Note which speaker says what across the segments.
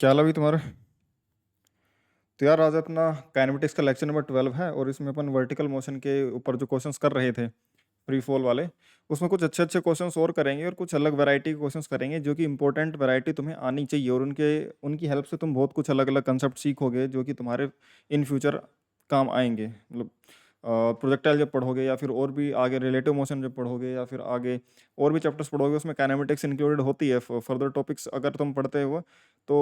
Speaker 1: क्या हाल अभी तुम्हारे? तो यार आज अपना काइनेमेटिक्स का लेक्चर नंबर 12 है और इसमें अपन वर्टिकल मोशन के ऊपर जो क्वेश्चंस कर रहे थे फ्री फॉल वाले, उसमें कुछ अच्छे अच्छे क्वेश्चंस और करेंगे और कुछ अलग वैरायटी के क्वेश्चंस करेंगे जो कि इंपॉर्टेंट वैरायटी तुम्हें आनी चाहिए, और उनके उनकी हेल्प से तुम बहुत कुछ अलग अलग कंसेप्ट सीखोगे जो कि तुम्हारे इन फ्यूचर काम आएंगे। मतलब प्रोजेक्टाइल जब पढ़ोगे या फिर और भी आगे रिलेटिव मोशन जब पढ़ोगे या फिर आगे और भी चैप्टर्स पढ़ोगे, उसमें काइनेमेटिक्स इंक्लूडेड होती है। फर्दर टॉपिक्स अगर तुम पढ़ते हो तो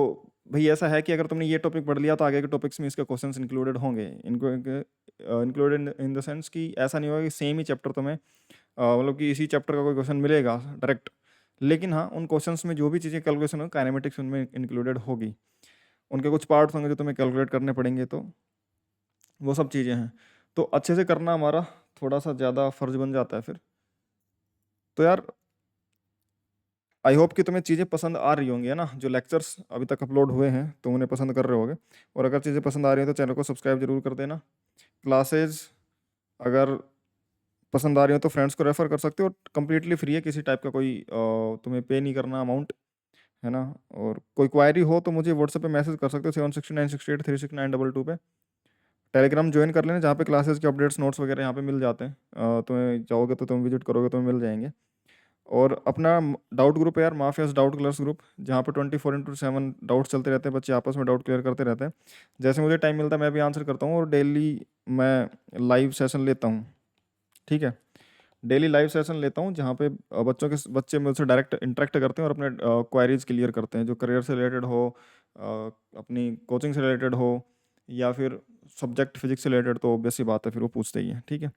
Speaker 1: भाई ऐसा है कि अगर तुमने ये टॉपिक पढ़ लिया तो आगे के टॉपिक्स में इसके क्वेश्चंस इंक्लूडेड होंगे। इनको इंक्लूडेड इन द सेंस कि ऐसा नहीं होगा कि सेम ही चैप्टर तुम्हें मतलब कि इसी चैप्टर का कोई क्वेश्चन मिलेगा डायरेक्ट, लेकिन हाँ उन क्वेश्चंस में जो भी चीज़ें कैलकुलेशन हो काइनेमेटिक्स उनमें इंक्लूडेड होगी। उनके कुछ पार्ट्स होंगे जो तुम्हें कैलकुलेट करने पड़ेंगे, तो वो सब चीज़ें हैं। तो अच्छे से करना हमारा थोड़ा सा ज़्यादा फर्ज बन जाता है फिर। तो यार आई होप कि तुम्हें चीज़ें पसंद आ रही होंगी, है ना? जो लेक्चर्स अभी तक अपलोड हुए हैं तो उन्हें पसंद कर रहे होगे, और अगर चीज़ें पसंद आ रही हैं तो चैनल को सब्सक्राइब जरूर कर देना। क्लासेज अगर पसंद आ रही हो तो फ्रेंड्स को रेफर कर सकते हो, और कम्प्लीटली फ्री है, किसी टाइप का कोई तुम्हें पे नहीं करना अमाउंट, है ना? और कोई क्वायरी हो तो मुझे व्हाट्सएप पे मैसेज कर सकते हो 7696836922 पे। टेलीग्राम ज्वाइन कर लेना जहाँ पे क्लासेस के अपडेट्स नोट्स वगैरह यहाँ पे मिल जाते हैं। तुम्हें जाओगे तो तुम विजिट करोगे तो मिल जाएंगे। और अपना डाउट ग्रुप है यार, माफियाज डाउट क्लास ग्रुप, जहाँ पे 24/7 डाउट्स चलते रहते हैं, बच्चे आपस में डाउट क्लियर करते रहते हैं। जैसे मुझे टाइम मिलता है मैं भी आंसर करता हूँ, और डेली मैं लाइव सेशन लेता हूँ। ठीक है, डेली लाइव सेशन लेता हूँ जहाँ पे बच्चे मुझसे डायरेक्ट इंटरेक्ट करते हैं और अपने क्वायरीज क्लियर करते हैं, जो करियर से रिलेटेड हो, अपनी कोचिंग से रिलेटेड हो, या फिर सब्जेक्ट फिजिक्स से रिलेटेड, तो ऑब्वियस सी बात है फिर वो पूछते ही हैं। ठीक है,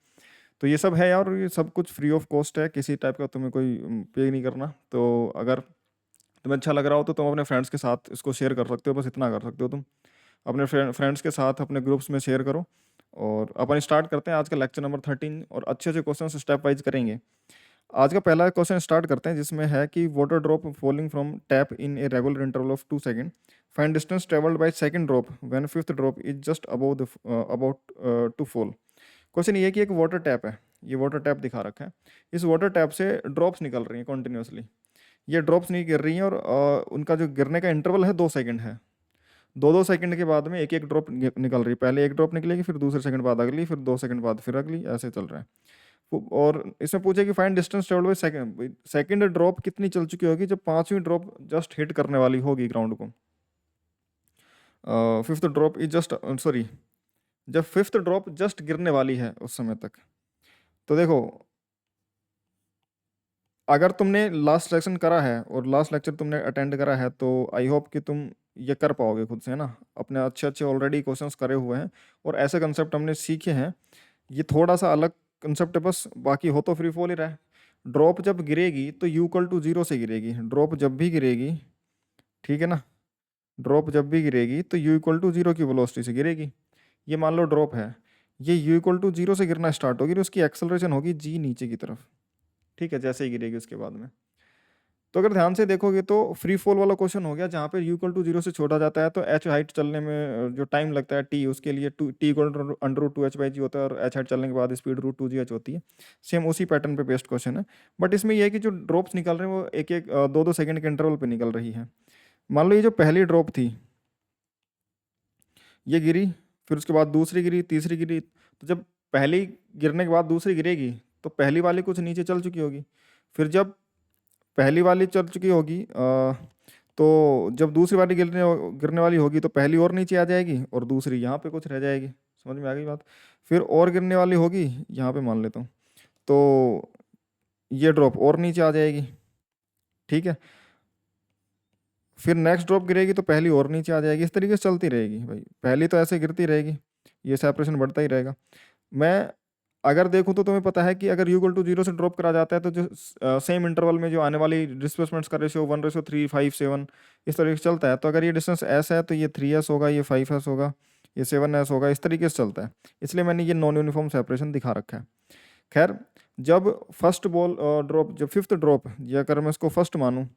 Speaker 1: तो ये सब है यार, और ये सब कुछ फ्री ऑफ कॉस्ट है, किसी टाइप का तुम्हें कोई पे नहीं करना। तो अगर तुम्हें अच्छा लग रहा हो तो तुम अपने फ्रेंड्स के साथ इसको शेयर कर सकते हो, बस इतना कर सकते हो तुम। अपने फ्रेंड्स के साथ अपने ग्रुप्स में शेयर करो। और अपन स्टार्ट करते हैं आज का लेक्चर नंबर 13, और अच्छे अच्छे क्वेश्चन स्टेप वाइज करेंगे। आज का पहला क्वेश्चन स्टार्ट करते हैं, जिसमें है कि water drop falling from tap in a regular interval of 2 second, find distance travelled by second drop when fifth drop is just above the about to fall. Question ये है कि एक वाटर टैप है, ये वाटर टैप दिखा रखा है, इस वाटर टैप से ड्रॉप्स निकल रही हैं कॉन्टिन्यूसली। ये ड्रॉप्स नहीं गिर रही हैं, और उनका जो गिरने का इंटरवल है 2 सेकंड है। 2-2 सेकंड के बाद में एक एक ड्रॉप निकल रही है, पहले एक ड्रॉप निकलेगी, फिर दूसरे सेकंड बाद अगली, फिर 2 सेकंड बाद फिर अगली, ऐसे चल रहा है। और इसमें पूछे कि find distance travelled by second, second drop कितनी चल चुकी होगी जब पांचवी ड्रॉप जस्ट हिट करने वाली होगी ग्राउंड को। Fifth drop is just sorry, जब फिफ्थ ड्रॉप जस्ट गिरने वाली है उस समय तक। तो देखो, अगर तुमने लास्ट लेक्चर करा है और लास्ट लेक्चर तुमने अटेंड करा है तो आई होप कि तुम ये कर पाओगे खुद से, है ना? अपने अच्छे अच्छे ऑलरेडी क्वेश्चंस करे हुए हैं और ऐसे कंसेप्ट हमने सीखे हैं। ये थोड़ा सा अलग कंसेप्ट है बस, बाकी हो तो फ्री फॉल ही रहा है। ड्रॉप जब गिरेगी तो U = 0 से गिरेगी, ड्रॉप जब भी गिरेगी, ठीक है ना? ड्रॉप जब भी गिरेगी तो U = 0 की वेलोसिटी से गिरेगी। ये मान लो ड्रॉप है, ये U = 0 से गिरना स्टार्ट होगी, तो उसकी एक्सेलरेशन होगी जी नीचे की तरफ। ठीक है, जैसे ही गिरेगी उसके बाद में। तो अगर ध्यान से देखोगे तो फ्री फॉल वाला क्वेश्चन हो गया, जहाँ पे U = 0 से छोटा जाता है तो एच हाइट चलने में जो टाइम लगता है टी, उसके लिए T = √2h/g होता है, और एच हाइट चलने के बाद स्पीड √2gh होती है। सेम उसी पैटर्न पे बेस्ड क्वेश्चन है, बट इसमें यह है कि जो ड्रॉप्स निकल रहे हैं वो एक एक 2-2 सेकंड के इंटरवल पे निकल रही है। मान लो ये जो पहली ड्रॉप थी ये गिरी, फिर उसके बाद दूसरी गिरी, तीसरी गिरी, तो जब पहली गिरने के बाद दूसरी गिरेगी तो पहली वाली कुछ नीचे चल चुकी होगी। फिर जब पहली वाली चल चुकी होगी तो जब दूसरी वाली गिरने गिरने वाली होगी तो पहली और नीचे आ जाएगी और दूसरी यहाँ पे कुछ रह जाएगी। समझ में आ गई बात? फिर और गिरने वाली होगी, यहाँ पे मान लेता हूँ, तो ये ड्रॉप और नीचे आ जाएगी। ठीक है, फिर नेक्स्ट ड्रॉप गिरेगी तो पहली और नीचे आ जाएगी, इस तरीके से चलती रहेगी भाई, पहली तो ऐसे गिरती रहेगी, ये सेपरेशन बढ़ता ही रहेगा। मैं अगर देखूं तो तुम्हें पता है कि अगर U = 0 से ड्रॉप करा जाता है तो जो सेम इंटरवल में जो आने वाली डिस्प्लेसमेंट्स का रेशियो 1:3, 5, 7 इस तरीके से चलता है। तो अगर ये डिस्टेंस S है तो ये 3S होगा, ये 5S होगा, ये 7S होगा, इस तरीके से चलता है। इसलिए मैंने ये नॉन यूनिफॉर्म सेपरेशन दिखा रखा है। खैर, जब फर्स्ट बॉल ड्रॉप, जब फिफ्थ ड्रॉप, या अगर मैं इसको फर्स्ट मानूँ,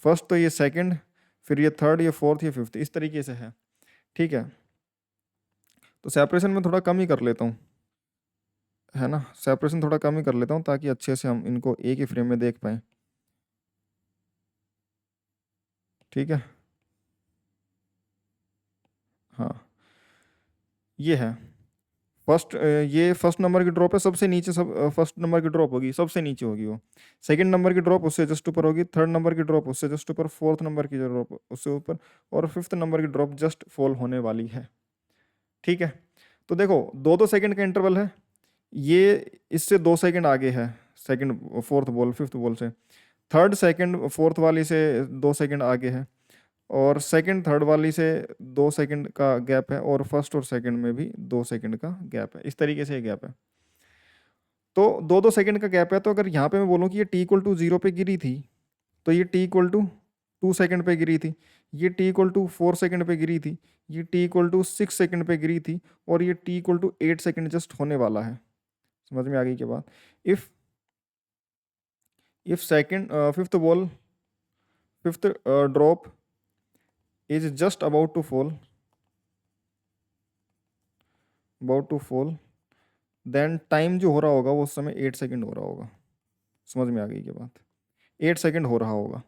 Speaker 1: फर्स्ट तो ये सेकंड, फिर ये थर्ड, ये फोर्थ, ये फिफ्थ, इस तरीके से है। ठीक है, तो सेपरेशन में थोड़ा कम ही कर लेता हूँ, है ना? सेपरेशन थोड़ा कम ही कर लेता हूँ ताकि अच्छे से हम इनको एक ही फ्रेम में देख पाएँ। ठीक है, हाँ ये है फर्स्ट, ये फर्स्ट नंबर की ड्रॉप है, सबसे नीचे सब फर्स्ट नंबर की ड्रॉप होगी, सबसे नीचे होगी वो। सेकंड नंबर की ड्रॉप उससे जस्ट ऊपर होगी, थर्ड नंबर की ड्रॉप उससे जस्ट ऊपर, फोर्थ नंबर की ड्रॉप उससे ऊपर, और फिफ्थ नंबर की ड्रॉप जस्ट फॉल होने वाली है। ठीक है, तो देखो 2-2 सेकंड का इंटरवल है, ये इससे 2 सेकंड आगे है, second fourth ball fifth ball से, थर्ड सेकंड फोर्थ वाली से 2 सेकंड आगे है, और सेकंड थर्ड वाली से 2 सेकंड का गैप है, और फर्स्ट और सेकंड में भी 2 सेकंड का गैप है। इस तरीके से ये गैप है, तो 2-2 सेकंड का गैप है। तो अगर यहाँ पे मैं बोलूँ कि ये t=0 पे गिरी थी, तो ये t=2 सेकंड पे गिरी थी, ये t=4 सेकंड पे गिरी थी, ये t=6 सेकंड पे गिरी थी, और ये t=8 सेकंड जस्ट होने वाला है। समझ में आ गई क्या बात? If if second fifth ball fifth drop is just about to fall, then time जो हो रहा होगा वो उस समय 8 सेकंड हो रहा होगा। समझ में आ गई क्या बात? 8 सेकंड हो रहा होगा।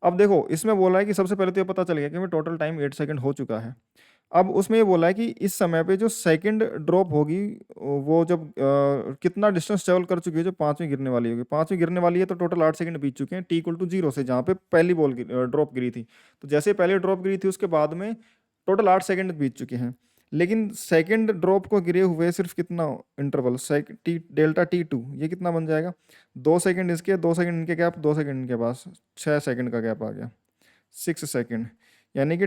Speaker 1: अब देखो इसमें बोला है कि सबसे पहले तो ये पता चल गया कि हमें टोटल टाइम 8 सेकंड हो चुका है। अब उसमें ये बोला है कि इस समय पे जो सेकंड ड्रॉप होगी, वो जब कितना डिस्टेंस ट्रेवल कर चुकी है, जो पांचवी गिरने वाली होगी, पांचवी गिरने वाली है तो टोटल 8 सेकंड बीत चुके हैं t=0 से, जहाँ पे पहली बॉल ड्रॉप गिरी थी। तो जैसे पहले ड्रॉप गिरी थी उसके बाद में टोटल 8 सेकंड बीत चुके हैं। लेकिन सेकंड ड्रॉप को गिरे हुए सिर्फ कितना इंटरवल, डेल्टा t2, ये कितना बन जाएगा? 2 सेकंड इसके, 2 सेकंड इनके गैप, 2 सेकंड इनके पास, 6 सेकंड का गैप आ गया, 6 सेकंड। यानी कि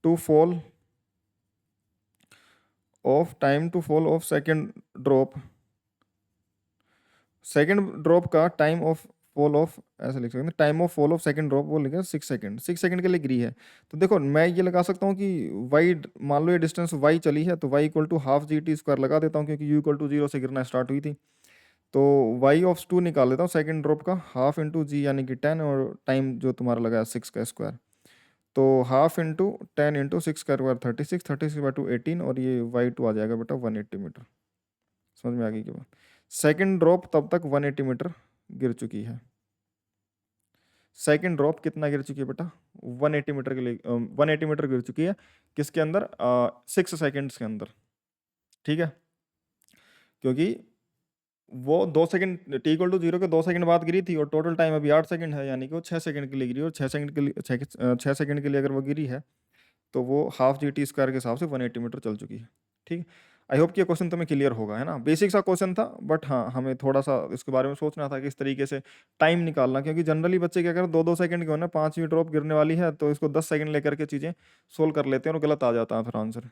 Speaker 1: to fall time to fall of second drop का टाइम ऑफ फॉल ऑफ, ऐसे लिख सकते हैं, time of fall of second drop वो लिखा 6 सेकंड, 6 सेकंड के लिए गिरी है। तो देखो मैं ये लगा सकता हूँ कि वाई, मान लो ये डिस्टेंस वाई चली है, तो y=12 लगा देता हूँ, क्योंकि u=0 से गिरना स्टार्ट हुई थी। तो y(2) निकाल लेता हूँ सेकंड ड्रॉप का, हाफ इंटू जी यानी कि 10, और टाइम जो तुम्हारा लगा है 6 का स्क्वायर, तो हाफ इंटू 10 इंटू 6 का स्क्वायर 36, 36/2 18, और ये y2 आ जाएगा बेटा 180 मीटर। समझ में आ गई क्या बात? सेकंड ड्रॉप तब तक 180 मीटर गिर चुकी है। सेकंड ड्रॉप कितना गिर चुकी है बेटा? 180 मीटर के लिए 180 मीटर गिर चुकी है, किसके अंदर? 6 सेकंड्स के अंदर। ठीक है, क्योंकि वो 2 सेकंड t=0 के 2 सेकंड बाद गिरी थी, और टोटल टाइम अभी 8 सेकंड है, यानी कि वो 6 सेकंड के लिए गिरी, और 6 सेकंड के लिए 6 सेकंड के लिए अगर वो गिरी है तो वो हाफ GT² के हिसाब से 180 मीटर चल चुकी है। ठीक, आई होप कि ये क्वेश्चन तुम्हें क्लियर होगा, है ना? बेसिक सा क्वेश्चन था, बट हाँ हमें थोड़ा सा इसके बारे में सोचना था कि इस तरीके से टाइम निकालना, क्योंकि जनरली बच्चे क्या करें, 2-2 सेकंड के होना, पांचवी ड्रॉप गिरने वाली है तो इसको 10 सेकंड लेकर के चीज़ें सोल्व कर लेते हैं, और गलत आ जाता है फिर आंसर,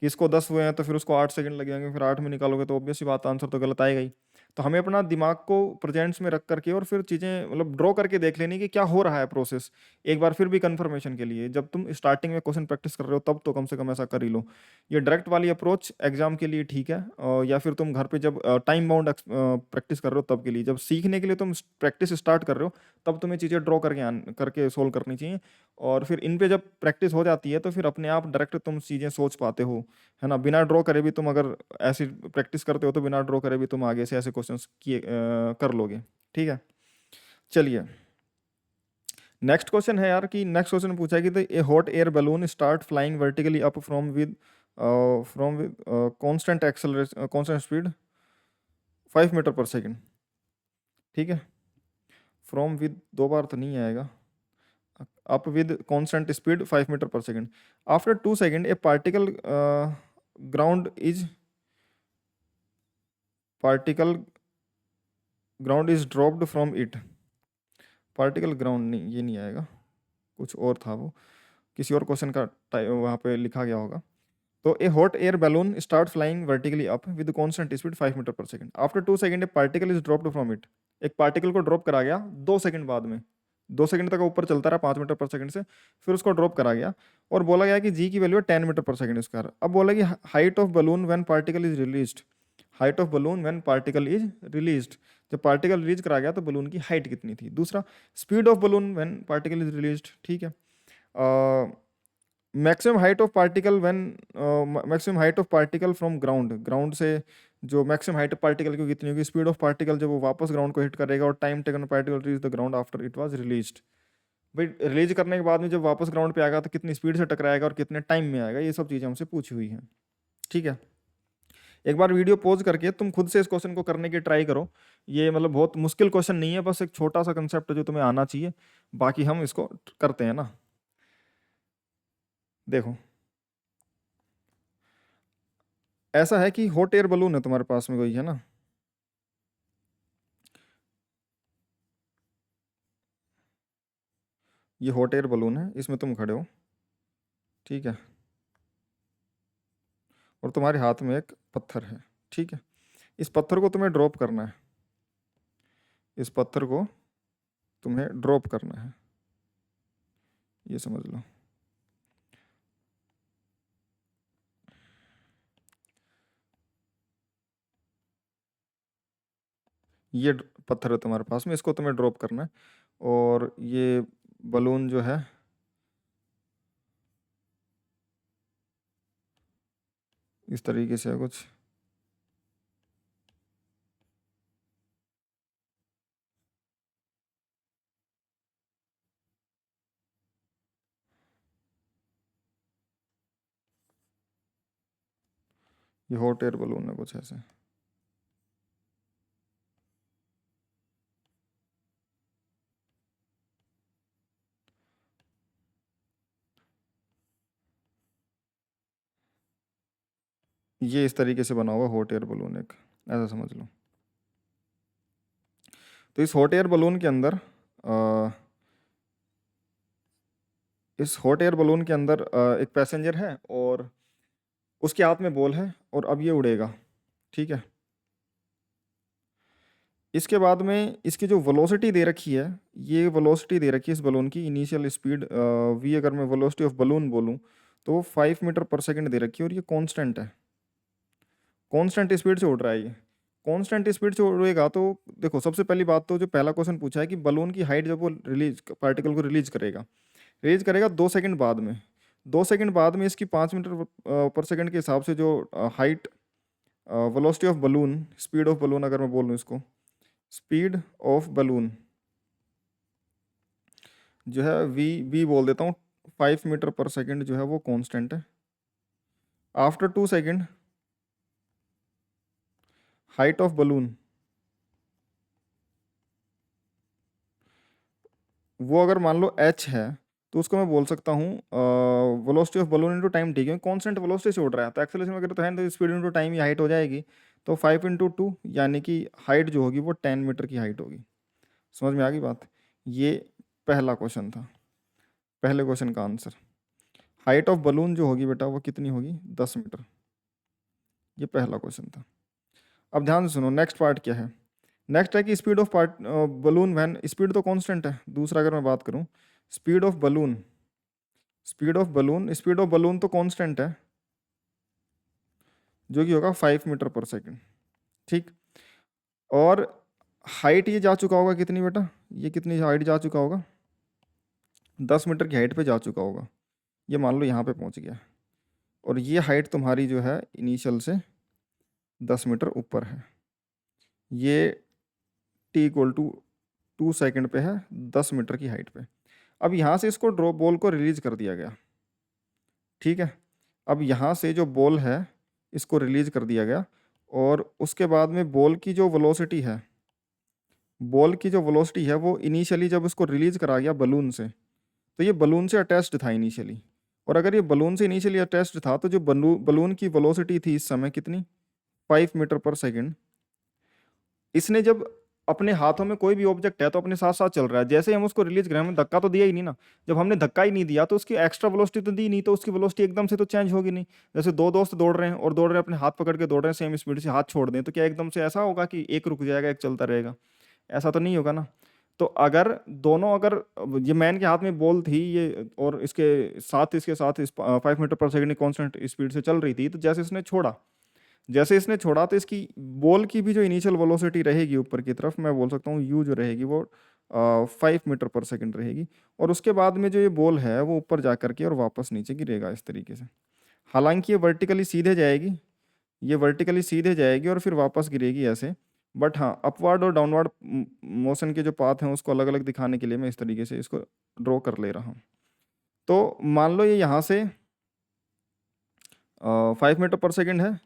Speaker 1: कि इसको 10 हुए हैं तो फिर उसको 8 सेकंड लगेंगे, फिर 8 में निकालोगे तो ऑब्वियस सी बात, आंसर तो गलत आएगा ही। तो हमें अपना दिमाग को प्रेजेंट्स में रख करके और फिर चीज़ें मतलब ड्रॉ करके देख लेनी कि क्या हो रहा है प्रोसेस, एक बार फिर भी कंफर्मेशन के लिए। जब तुम स्टार्टिंग में क्वेश्चन प्रैक्टिस कर रहे हो तब तो कम से कम ऐसा कर ही लो। ये डायरेक्ट वाली अप्रोच एग्जाम के लिए ठीक है, या फिर तुम घर पे जब टाइम बाउंड प्रैक्टिस कर रहे हो तब के लिए, जब सीखने के लिए तुम प्रैक्टिस स्टार्ट कर रहे हो तब तुम्हें चीज़ें ड्रॉ करके सोल्व करनी चाहिए। और फिर इन पे जब प्रैक्टिस हो जाती है तो फिर अपने आप डायरेक्ट तुम चीज़ें सोच पाते हो, है ना? बिना ड्रॉ करे भी तुम अगर ऐसी प्रैक्टिस करते हो तो बिना ड्रॉ करे भी तुम आगे से ऐसे क्वेश्चंस कर लोगे। ठीक है, चलिए नेक्स्ट क्वेश्चन है यार, कि नेक्स्ट क्वेश्चन पूछा है कि a hot air balloon start flying vertically up from with constant speed 5 meter per second. ठीक है, फ्रॉम विद दो बार तो नहीं आएगा, up with constant speed 5 meter per second. After 2 second a ground is particle ground is dropped from it. Particle ground नहीं, ये नहीं आएगा, कुछ और था वो, किसी और क्वेश्चन का वहाँ पे लिखा गया होगा। तो a hot air balloon start flying vertically up with constant speed 5 meter per second. After 2 second a particle is dropped from it. एक पार्टिकल को ड्रॉप करा गया 2 सेकंड बाद में, 2 सेकंड तक ऊपर चलता रहा 5 मीटर पर सेकंड से, फिर उसको ड्रॉप करा गया और बोला गया कि जी की वैल्यू है 10 मीटर पर सेकंड स्क्वायर। अब बोला कि height of balloon when particle is released, height of balloon when particle is released, जब पार्टिकल रिलीज करा गया तो बलून की हाइट कितनी थी। दूसरा, speed of balloon when particle is released. ठीक है, maximum height of particle when maximum height of particle from ground, ground से जो मैक्सिमम हाइट ऑफ पार्टिकल की कितनी होगी। स्पीड ऑफ पार्टिकल जब वो वापस ग्राउंड को हिट करेगा, और time taken particle reach the ground after it was released. भाई रिलीज करने के बाद में जब वापस ग्राउंड पे आएगा तो कितनी स्पीड से टकराएगा और कितने टाइम में आएगा, ये सब चीज़ें हमसे पूछी हुई हैं। ठीक है, एक बार वीडियो पॉज करके तुम खुद से इस क्वेश्चन को करने की ट्राई करो। ये मतलब बहुत मुश्किल क्वेश्चन नहीं है, बस एक छोटा सा कंसेप्ट जो तुम्हें आना चाहिए, बाकी हम इसको करते हैं ना। देखो ऐसा है कि हॉट एयर बलून है तुम्हारे पास में कोई, है ना। ये हॉट एयर बलून है, इसमें तुम खड़े हो, ठीक है, और तुम्हारे हाथ में एक पत्थर है, ठीक है। इस पत्थर को तुम्हें ड्रॉप करना है, इस पत्थर को तुम्हें ड्रॉप करना है, ये समझ लो। ये पत्थर है तुम्हारे पास में, इसको तुम्हें ड्रॉप करना है, और ये बलून जो है इस तरीके से है कुछ। ये हॉट एयर बलून है कुछ ऐसे। ये इस तरीके से बना हुआ हॉट एयर बलून एक, ऐसा समझ लो। तो इस हॉट एयर बलून के अंदर इस हॉट एयर बलून के अंदर एक पैसेंजर है और उसके हाथ में बॉल है, और अब ये उड़ेगा, ठीक है। इसके बाद में इसकी जो वेलोसिटी दे रखी है, ये वेलोसिटी दे रखी है इस बलून की, इनिशियल स्पीड वी, अगर मैं वेलोसिटी ऑफ बलून बोलूँ तो वो 5 मीटर पर सेकंड दे रखी है, और ये कांस्टेंट है, कांस्टेंट स्पीड से उड़ रहा है ये। कांस्टेंट स्पीड से उड़ेगा तो देखो, सबसे पहली बात तो जो पहला क्वेश्चन पूछा है कि बलून की हाइट जब वो रिलीज पार्टिकल को रिलीज करेगा 2 सेकंड बाद में, 2 सेकंड बाद में इसकी 5 मीटर पर सेकंड के हिसाब से जो height, velocity of balloon, speed of balloon अगर मैं बोल लूँ इसको, स्पीड ऑफ बलून जो है वी वी बोल देता हूँ, 5 मीटर पर सेकंड जो है वो कांस्टेंट है। After 2 second height of balloon, वो अगर मान लो h है, तो उसको मैं बोल सकता हूँ velocity of balloon into time, ठीक है, कांस्टेंट वेलोसिटी से उड़ रहा है तो एक्सेलरेशन अगर तो है तो स्पीड इंटू टाइम ये हाइट हो जाएगी, तो 5 × 2 यानी कि हाइट जो होगी वो 10 मीटर की हाइट होगी। समझ में आ गई बात। ये पहला क्वेश्चन था, पहले क्वेश्चन का आंसर। हाइट ऑफ बलून जो होगी बेटा वो कितनी होगी, 10 मीटर। ये पहला क्वेश्चन था। अब ध्यान से सुनो, नेक्स्ट पार्ट क्या है। नेक्स्ट है कि speed of part balloon when, speed तो कांस्टेंट है। दूसरा अगर मैं बात करूं, speed of balloon, speed of balloon तो कांस्टेंट है, जो कि होगा 5 मीटर पर सेकंड, ठीक। और हाइट ये जा चुका होगा कितनी बेटा, ये कितनी हाइट जा चुका होगा, 10 मीटर की हाइट पे जा चुका होगा। ये मान लो यहाँ पे पहुँच गया, और ये हाइट तुम्हारी जो है इनिशियल से 10 मीटर ऊपर है। ये t = 2 सेकंड पे है, 10 मीटर की हाइट पे। अब यहाँ से इसको ड्रॉप बॉल को रिलीज कर दिया गया, ठीक है। अब यहाँ से जो बॉल है इसको रिलीज कर दिया गया, और उसके बाद में बॉल की जो वेलोसिटी है वो इनिशियली जब इसको रिलीज करा गया बलून से, तो ये बलून से अटैच्ड था इनिशियली। और अगर ये बलून से इनिशियली अटैच्ड था तो जो बलून की वेलोसिटी थी इस समय कितनी, 5 मीटर पर सेकंड। इसने जब अपने हाथों में कोई भी ऑब्जेक्ट है तो अपने साथ साथ चल रहा है, जैसे ही हम उसको रिलीज करें, हमने धक्का तो दिया ही नहीं ना। जब हमने धक्का ही नहीं दिया तो उसकी एक्स्ट्रा वेलोसिटी तो दी नहीं, तो उसकी वेलोसिटी एकदम से तो चेंज होगी नहीं। जैसे दो दोस्त दौड़ रहे हैं और दौड़ रहे हैं, अपने हाथ पकड़ के दौड़ रहे हैं सेम स्पीड से, हाथ छोड़ दें तो क्या एकदम से ऐसा होगा कि एक रुक जाएगा एक चलता रहेगा, ऐसा तो नहीं होगा ना। तो अगर दोनों, अगर ये मैन के हाथ में बॉल थी ये, और इसके साथ इस 5 meter per second constant speed से चल रही थी, तो जैसे इसने छोड़ा तो इसकी बॉल की भी जो इनिशियल वेलोसिटी रहेगी ऊपर की तरफ, मैं बोल सकता हूँ यू जो रहेगी वो 5 मीटर पर सेकंड रहेगी। और उसके बाद में जो ये बॉल है वो ऊपर जा करके और वापस नीचे गिरेगा इस तरीके से। हालांकि ये वर्टिकली सीधे जाएगी, ये वर्टिकली सीधे जाएगी और फिर वापस गिरेगी ऐसे। बट हाँ, अपवर्ड और डाउनवर्ड मोशन के जो पाथ हैं उसको अलग अलग दिखाने के लिए मैं इस तरीके से इसको ड्रॉ कर ले रहा हूँ। तो मान लो ये यहाँ से 5 मीटर पर सेकेंड है,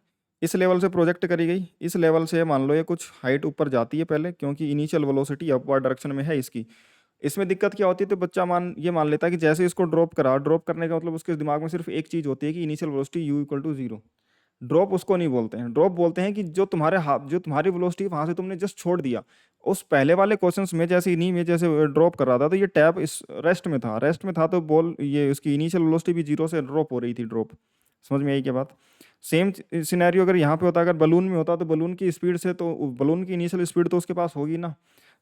Speaker 1: इस लेवल से प्रोजेक्ट करी गई, इस लेवल से मान लो ये कुछ हाइट ऊपर जाती है पहले, क्योंकि इनिशियल वेलोसिटी अपवर्ड डायरेक्शन में है इसकी। इसमें दिक्कत क्या होती है, तो बच्चा ये मान लेता है कि जैसे इसको ड्रॉप करा, ड्रॉप करने का मतलब उसके दिमाग में सिर्फ एक चीज़ होती है कि initial velocity u equal to zero. Drop उसको नहीं बोलते हैं, ड्रॉप बोलते हैं कि जो तुम्हारे हाथ, जो तुम्हारी वेलोसिटी वहां से तुमने जस्ट छोड़ दिया। उस पहले वाले क्वेश्चंस में जैसे इन्हीं में जैसे ड्रॉप कर रहा था, तो ये टैब इस रेस्ट में था, रेस्ट में था तो बॉल ये उसकी इनिशियल वेलोसिटी भी जीरो से ड्रॉप हो रही थी, ड्रॉप। समझ में आई क्या बात? सेम सिनेरियो अगर यहाँ पे होता, अगर बलून में होता, तो बलून की स्पीड से तो बलून की इनिशियल स्पीड तो उसके पास होगी ना,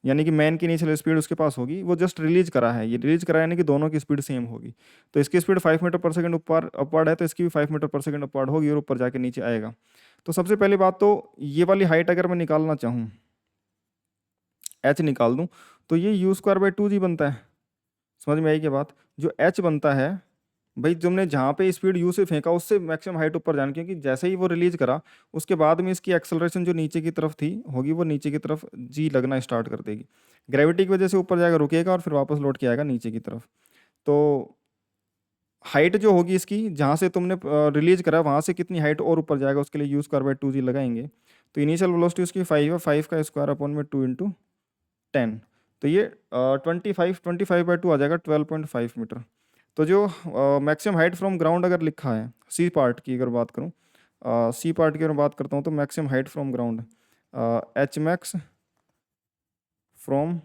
Speaker 1: यानी कि मैन की इनिशियल स्पीड उसके पास होगी, वो जस्ट रिलीज करा है, ये रिलीज करा है, यानी कि दोनों की स्पीड सेम होगी। तो इसकी स्पीड 5 मीटर पर सेकेंड ऊपर अपवर्ड है, तो इसकी भी 5 मीटर पर सेकेंड अपवर्ड होगी और ऊपर जाके नीचे आएगा। तो सबसे पहली बात तो ये वाली हाइट अगर मैं निकालना चाहूँ, एच निकाल दूँ, तो ये यू स्क्वायर बाई 2g बनता है। समझ में आई क्या बात? जो एच बनता है भाई, तुमने जहाँ पे स्पीड यू से फेंका उससे मैक्सिमम हाइट ऊपर जाने, क्योंकि जैसे ही वो रिलीज करा उसके बाद में इसकी एक्सेलरेशन जो नीचे की तरफ थी होगी, वो नीचे की तरफ जी लगना स्टार्ट कर देगी, ग्रेविटी की वजह से ऊपर जाएगा, रुकेगा और फिर वापस लौट के आएगा नीचे की तरफ। तो हाइट जो होगी इसकी, जहाँ से तुमने रिलीज करा वहाँ से कितनी हाइट और ऊपर जाएगा, उसके लिए यू स्क्वायर बाई 2g लगाएंगे। तो इनिशियल वेलोसिटी उसकी 5 है, 5 का स्क्वायर अपॉन में 2 इंटू 10, तो ये 25/2 आ जाएगा, 12.5 मीटर। तो जो मैक्सिमम हाइट फ्रॉम ग्राउंड अगर लिखा है, सी पार्ट की अगर बात करूँ, सी पार्ट की अगर बात करता हूँ, तो maximum height from ground, H max from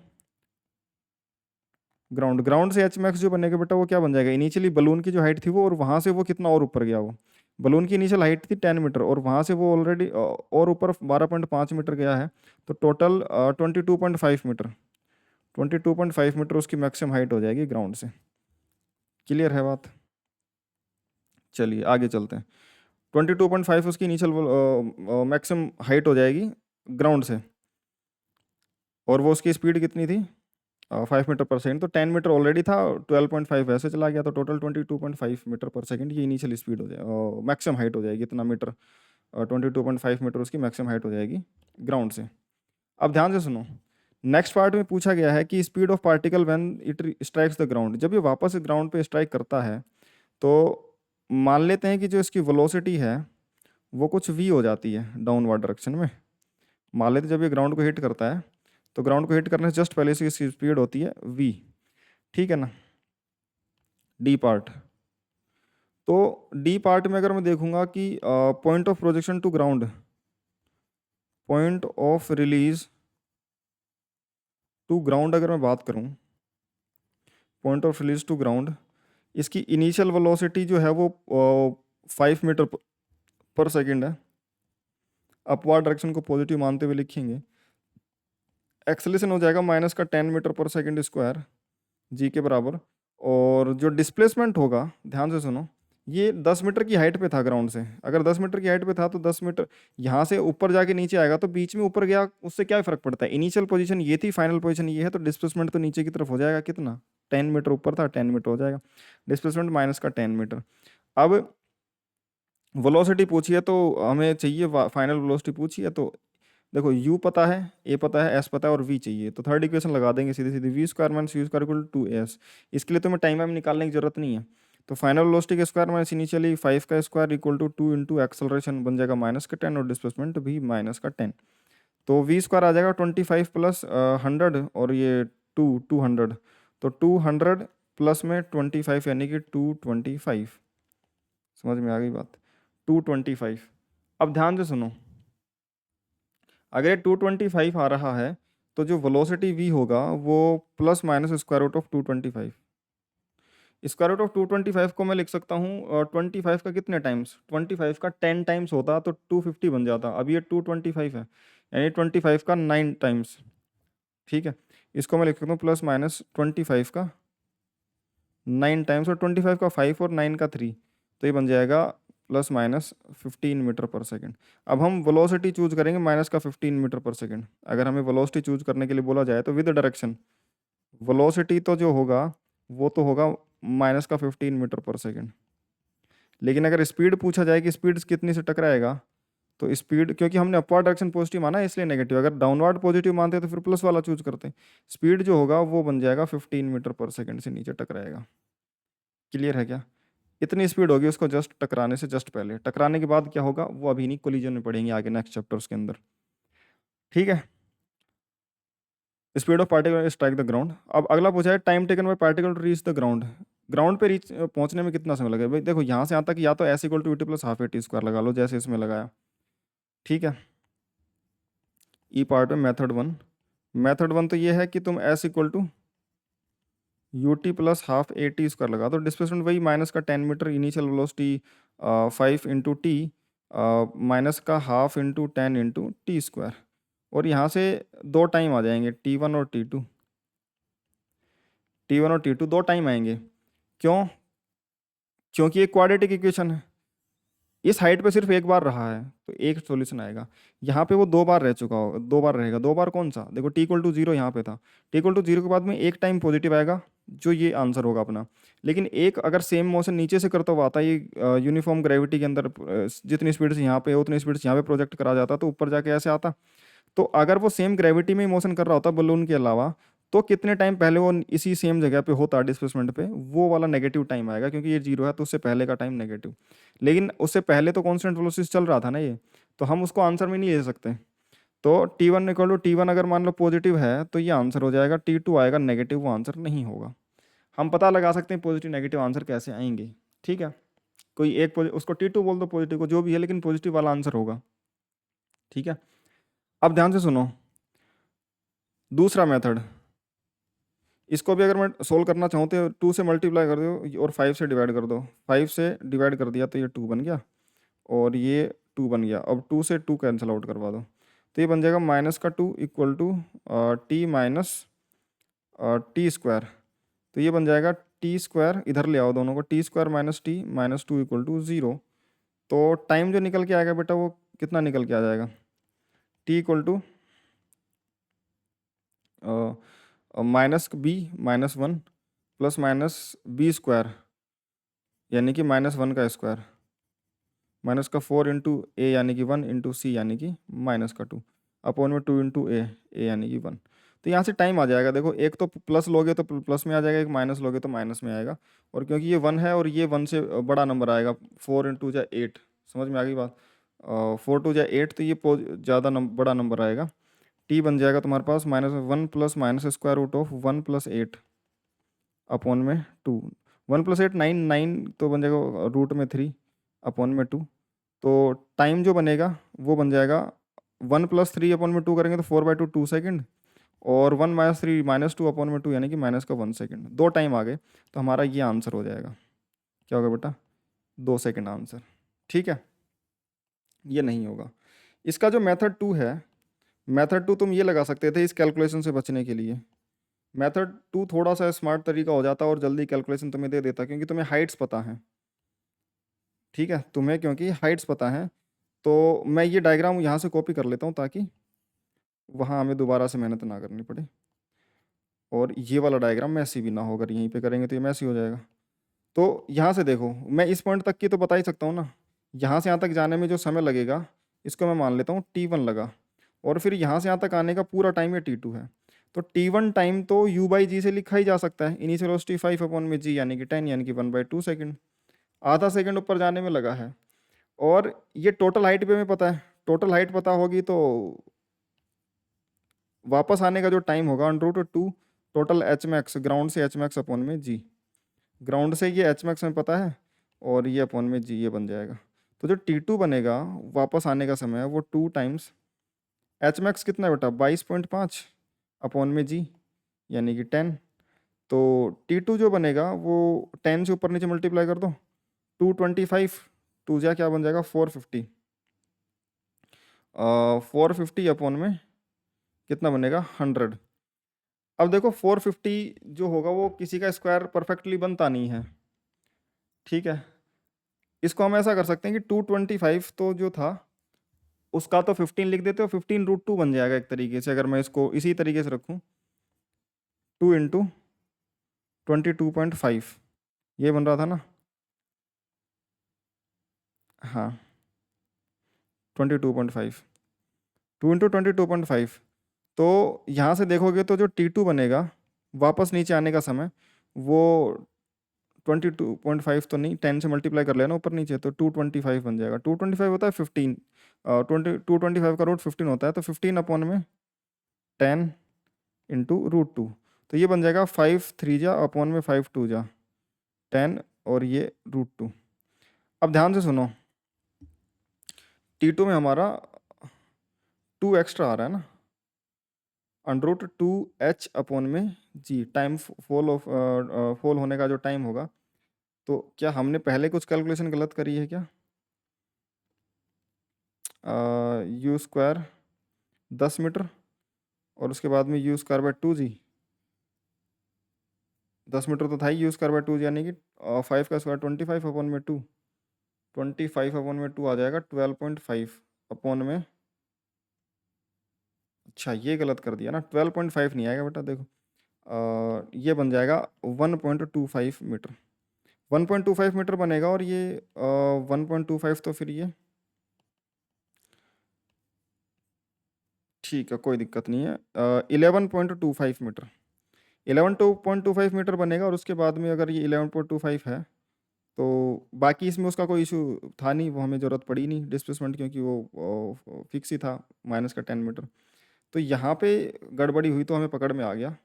Speaker 1: ground, ground से एच मैक्स जो बनेगा बेटा, वो क्या बन जाएगा, इनिशियली बलून की जो हाइट थी वो, और वहाँ से वो कितना और ऊपर गया, वो बलून की इनिशियल हाइट थी 10 मीटर, और वहाँ से वो ऑलरेडी और ऊपर 12.5 मीटर गया है, तो टोटल 22.5 मीटर, 22.5 मीटर उसकी मैक्सिमम हाइट हो जाएगी ग्राउंड से। क्लियर है बात? चलिए आगे चलते हैं। 22.5 उसकी इनिशियल मैक्सिमम हाइट हो जाएगी ग्राउंड से, और वो उसकी स्पीड कितनी थी, 5 मीटर पर सेकेंड, तो 10 मीटर ऑलरेडी था, 12.5 ऐसे चला गया, तो टोटल 22.5 मीटर पर सेकेंड की इनिशियल स्पीड हो जाए, मैक्सिमम हाइट हो जाएगी इतना मीटर, 22.5 मीटर उसकी मैक्सिमम हाइट हो जाएगी ग्राउंड से। अब ध्यान से सुनो, नेक्स्ट पार्ट में पूछा गया है कि speed of particle when it strikes the ground, जब ये वापस ग्राउंड पे स्ट्राइक करता है, तो मान लेते हैं कि जो इसकी वेलोसिटी है वो कुछ v हो जाती है डाउनवर्ड डायरेक्शन में। मान लेते हैं जब ये ग्राउंड को हिट करता है, तो ग्राउंड को हिट करने से जस्ट पहले से इसकी स्पीड होती है v, ठीक है ना, डी पार्ट। तो डी पार्ट में अगर मैं देखूंगा कि point of projection to ground, point of release to ground अगर मैं बात करूं, point of release to ground, इसकी इनिशियल वेलोसिटी जो है वो 5 मीटर पर सेकेंड है, अपवर्ड डायरेक्शन को पॉजिटिव मानते हुए लिखेंगे। एक्सेलेरेशन हो जाएगा -10 मीटर पर सेकेंड स्क्वायर जी के बराबर, और जो डिस्प्लेसमेंट होगा, ध्यान से सुनो, ये 10 मीटर की हाइट पे था ग्राउंड से, अगर 10 मीटर की हाइट पे था तो 10 मीटर यहाँ से ऊपर जाके नीचे आएगा, तो बीच में ऊपर गया उससे क्या फर्क पड़ता है, इनिशियल पोजीशन ये थी, फाइनल पोजीशन ये है, तो डिस्प्लेसमेंट तो नीचे की तरफ हो जाएगा, कितना, 10 मीटर ऊपर था, 10 मीटर हो जाएगा, डिस्प्लेसमेंट -10 मीटर। अब वेलोसिटी पूछी है, तो हमें चाहिए फाइनल वेलोसिटी पूछी है, तो देखो u पता है, a पता है, s पता है, और v चाहिए, तो थर्ड इक्वेशन लगा देंगे सीधे सीधे, v square minus u square equal to 2as। इसके लिए तुम्हें टाइम वाइम निकालने की जरूरत नहीं है, तो फाइनल वेलोसिटी का स्क्वायर माइनस इनिशियली 5 का square equal to 2 into acceleration बन जाएगा -10, और डिस्प्लेसमेंट भी -10। तो v स्क्वायर आ जाएगा 25 प्लस 100, और ये 200, तो 200 प्लस में 25 यानी कि 225। समझ में आ गई बात? 225। अब ध्यान से सुनो, अगर ये 225 आ रहा है, तो जो वेलोसिटी v होगा वो plus minus square root of 225। Square root of 225 को मैं लिख सकता हूँ 25 का कितने टाइम्स, 25 का 10 टाइम्स होता तो 250 बन जाता, अभी ये 225 है, यानी 25 का 9 टाइम्स, ठीक है। इसको मैं लिख सकता हूँ +-25 का 9 टाइम्स, और 25 का 5 और 9 का 3, तो ये बन जाएगा ±15 मीटर पर सेकेंड। अब हम वेलोसिटी चूज करेंगे माइनस का 15 मीटर पर सेकेंड। अगर हमें वेलोसिटी चूज करने के लिए बोला जाए, तो विद डायरेक्शन वेलोसिटी तो जो होगा वो तो होगा माइनस का 15 मीटर पर सेकेंड, लेकिन अगर स्पीड पूछा जाए कि स्पीड कितनी से टकराएगा, तो स्पीड, क्योंकि हमने अपवर्ड डायरेक्शन पॉजिटिव माना है इसलिए नेगेटिव, अगर डाउनवर्ड पॉजिटिव मानते तो फिर प्लस वाला चूज करते। स्पीड जो होगा वो बन जाएगा 15 मीटर पर सेकंड से नीचे टकराएगा। क्लियर है क्या? इतनी स्पीड होगी उसको जस्ट टकराने से जस्ट पहले, टकराने के बाद क्या होगा वो अभी नहीं, कोलिजन में पढ़ेंगे आगे नेक्स्ट चैप्टर्स के अंदर। ठीक है, speed of particle strike the ground. अब अगला पूछा है time taken by particle to reach the ground. Ground पे रीच पहुंचने में कितना समय लगेगा? भाई देखो यहाँ से यहाँ तक या तो S equal to V T plus half A T square लगा लो जैसे इसमें लगाया। ठीक है, ई पार्ट में मेथड वन तो ये है कि तुम S equal to you T plus half A T square लगा दो। डिस्प्लेसमेंट वही माइनस का 10 meter, initial velocity 5 into T minus का half into 10 into T square, और यहाँ से दो टाइम आ जाएंगे T1 और T2। T1 और T2 दो टाइम आएंगे। क्यों? क्योंकि एक क्वाड्रेटिक इक्वेशन है, इस हाइट पे सिर्फ एक बार रहा है तो एक सॉल्यूशन आएगा। यहाँ पे वो दो बार रह चुका होगा, दो बार रहेगा। दो बार कौन सा? देखो T=0 यहाँ पे था, T=0 के बाद में एक टाइम पॉजिटिव आएगा जो ये आंसर होगा अपना। लेकिन एक अगर सेम मोशन नीचे से करता हुआ आता, ये यूनिफॉर्म ग्रेविटी के अंदर जितनी स्पीड से यहाँ पे उतनी स्पीड से यहाँ पे प्रोजेक्ट करा जाता तो ऊपर जाके ऐसे आता। तो अगर वो सेम ग्रेविटी में ही मोशन कर रहा होता बलून के अलावा, तो कितने टाइम पहले वो इसी सेम जगह पे होता डिस्प्लेसमेंट पे, वो वाला नेगेटिव टाइम आएगा, क्योंकि ये 0 है तो उससे पहले का टाइम नेगेटिव। लेकिन उससे पहले तो कांस्टेंट वेलोसिटी चल रहा था ना ये, तो हम उसको आंसर में नहीं ले सकते। तो T1 अगर मान लो पॉजिटिव है तो ये आंसर हो जाएगा, T2 आएगा नेगेटिव, वो आंसर नहीं होगा। हम पता लगा सकते हैं पॉजिटिव नेगेटिव आंसर कैसे आएंगे। ठीक है, कोई एक उसको T2 बोल दो, पॉजिटिव को, जो भी है, लेकिन पॉजिटिव वाला आंसर होगा। ठीक है, अब ध्यान से सुनो दूसरा मेथड। इसको भी अगर मैं सोल्व करना चाहूँ तो 2 से मल्टीप्लाई कर दो और 5 से डिवाइड कर दो। 5 से डिवाइड कर दिया तो ये 2 बन गया और ये 2 बन गया। अब 2 से 2 कैंसिल आउट करवा दो तो ये बन जाएगा -2 equal to t minus t square. तो ये बन जाएगा टी स्क्वायर, इधर ले आओ दोनों को, t square minus t minus 2 equal to 0। तो टाइम जो निकल के आएगा बेटा वो कितना निकल के आ जाएगा? T equal to -b-1 plus minus b square, यानी कि -1 का स्क्वायर, माइनस का 4 इंटू ए यानी कि 1 इंटू सी यानी कि -2 अपॉन में 2 इंटू ए यानी कि 1। तो यहाँ से टाइम आ जाएगा। देखो एक तो प्लस लोगे तो प्लस में आ जाएगा, एक माइनस लोगे तो माइनस में आएगा। और क्योंकि ये 1 है और ये 1 से बड़ा नंबर आएगा, 4 इंटू जा 8, समझ में आ गई बात? 4 टू जा 8, तो ये ज़्यादा बड़ा नंबर आएगा। टी बन जाएगा तुम्हारे पास -1 plus minus square root of 1 plus 8 upon में 2। 1 प्लस 8 9, 9 तो बन जाएगा रूट में 3 अपॉन में 2। तो टाइम जो बनेगा वो बन जाएगा 1 प्लस 3 अपॉन में 2 करेंगे तो 4/2 2 सेकेंड, और 1 माइनस 3 -2 अपॉन में 2 यानी कि माइनस का 1 सेकेंड। दो टाइम आ गए तो हमारा ये आंसर हो जाएगा। क्या होगा बेटा? 2 सेकेंड आंसर। ठीक है, ये नहीं होगा। इसका जो मेथड 2 है, मेथड 2 तुम ये लगा सकते थे इस कैलकुलेशन से बचने के लिए। मेथड 2 थोड़ा सा स्मार्ट तरीका हो जाता और जल्दी कैलकुलेशन तुम्हें दे देता, क्योंकि तुम्हें हाइट्स पता है। ठीक है, तुम्हें क्योंकि हाइट्स पता है, तो मैं ये डायग्राम यहाँ से कॉपी कर लेता हूँ ताकि वहाँ हमें दोबारा से मेहनत ना करनी पड़े, और ये वाला डायग्राम मैसी भी ना हो, अगर यहीं पे करेंगे तो ये मैसी हो जाएगा। तो यहाँ से देखो, मैं इस पॉइंट तक की तो बता ही सकता हूँ ना, यहाँ से यहाँ तक जाने में जो समय लगेगा इसको मैं मान लेता हूँ T1 लगा, और फिर यहाँ से यहाँ तक आने का पूरा टाइम ये T2 है। तो T1 टाइम तो U/G से लिखा ही जा सकता है, इनिशियल वेलोसिटी 5 अपॉन में G यानी कि 10 यानी कि 1/2 सेकेंड। आधा सेकेंड ऊपर जाने में लगा है। और ये टोटल हाइट भी हमें पता है, टोटल हाइट पता होगी तो वापस आने का जो टाइम होगा √2 टोटल एच मैक्स, ग्राउंड से एच मैक्स अपॉन में जी। ग्राउंड से ये एच मैक्स में पता है और ये अपॉन में जी, ये बन जाएगा। तो जो T2 बनेगा वापस आने का समय है वो 2 टाइम्स एच मैक्स कितना है बेटा? 22.5 अपॉन में जी यानी कि 10। तो T2 जो बनेगा वो 10 से ऊपर नीचे मल्टीप्लाई कर दो, 225 टू जा क्या बन जाएगा 450, 450 अपॉन में कितना बनेगा 100। अब देखो 450 जो होगा वो किसी का स्क्वायर परफेक्टली बनता नहीं है। ठीक है, इसको हम ऐसा कर सकते हैं कि 225 तो जो था उसका तो 15 लिख देते हो, 15√2 बन जाएगा एक तरीके से, अगर मैं इसको इसी तरीके से रखूं, 2 इंटू 22.5 ये बन रहा था ना। हाँ, 22.5, 2 × 22.5। तो यहाँ से देखोगे तो जो T2 बनेगा वापस नीचे आने का समय, वो 22.5 तो नहीं, 10 से मल्टीप्लाई कर लेना ऊपर नीचे, तो 225 बन जाएगा। 225 होता है 15, 225 का रूट 15 होता है, तो 15/10 इंटू √2, तो ये बन जाएगा 5 3 जा अपॉन में 5 2 जा 10, और ये √2। अब ध्यान से सुनो, T2 में हमारा 2 एक्स्ट्रा आ रहा है ना, √2h अपॉन में जी, टाइम फॉल होने का जो टाइम होगा। तो क्या हमने पहले कुछ कैलकुलेशन गलत करी है क्या? u² 10 मीटर और उसके बाद में u²/2g, 10 मीटर तो था ही, u²/2g यानी कि 5 का स्क्वायर 25 अपॉन में 2, 25 अपॉन में 2 आ जाएगा 12.5 अपॉन में, अच्छा ये गलत कर दिया ना, 12.5 नहीं आएगा बेटा, देखो ये बन जाएगा 1.25 मीटर, 1.25 मीटर बनेगा, और ये 1.25 तो फिर ये ठीक है, कोई दिक्कत नहीं है, 11.25 मीटर, 11.25 मीटर बनेगा। और उसके बाद में अगर ये 11.25 है तो बाकी इसमें उसका कोई इशू था नहीं, वो हमें ज़रूरत पड़ी नहीं डिस्प्लेसमेंट, क्योंकि वो फिक्स ही था माइनस का 10 मीटर। तो यहाँ पे गड़बड़ी हुई तो हमें पकड़ में आ गया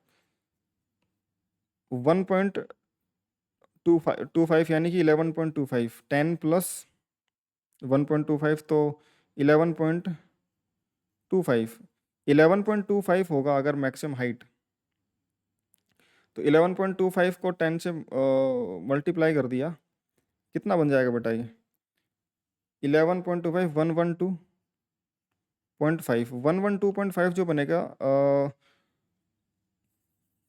Speaker 1: 1.25 यानी कि 11.25, 10 प्लस 1.25 तो 11.25, 11.25 होगा अगर मैक्सिमम हाइट, तो 11.25 को 10 से मल्टीप्लाई कर दिया, कितना बन जाएगा बेटा ये? 11.25 112.5, 112.5 जो बनेगा,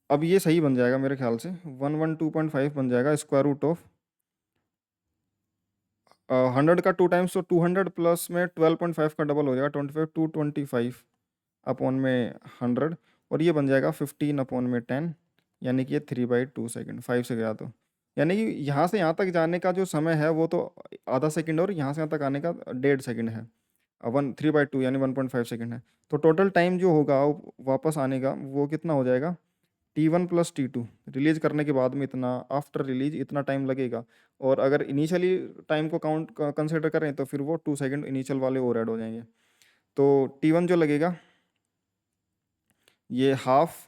Speaker 1: अब ये सही बन जाएगा मेरे ख्याल से, 112.5 बन जाएगा स्क्वायर रूट ऑफ 100 का 2 टाइम्स, तो 200 प्लस में 12.5 का डबल हो जाएगा 25, 225 अपॉन में 100, और ये बन जाएगा 15 अपॉन में 10, यानी कि ये 3/2 सेकेंड, 5 से गया तो, यानी कि यहाँ से यहाँ तक जाने का जो समय है वो तो आधा सेकंड, और यहाँ से यहाँ तक आने का 1.5 सेकंड है, 3/2 यानी 1.5 सेकंड है। तो टोटल टाइम जो होगा वापस आने का वो कितना हो जाएगा? T1 प्लस T2, रिलीज करने के बाद में इतना, आफ्टर रिलीज इतना टाइम लगेगा, और अगर इनिशियली टाइम को काउंट कंसिडर करें तो फिर वो 2 सेकंड इनिशियल वाले और ऐड हो जाएंगे। तो T1 जो लगेगा ये हाफ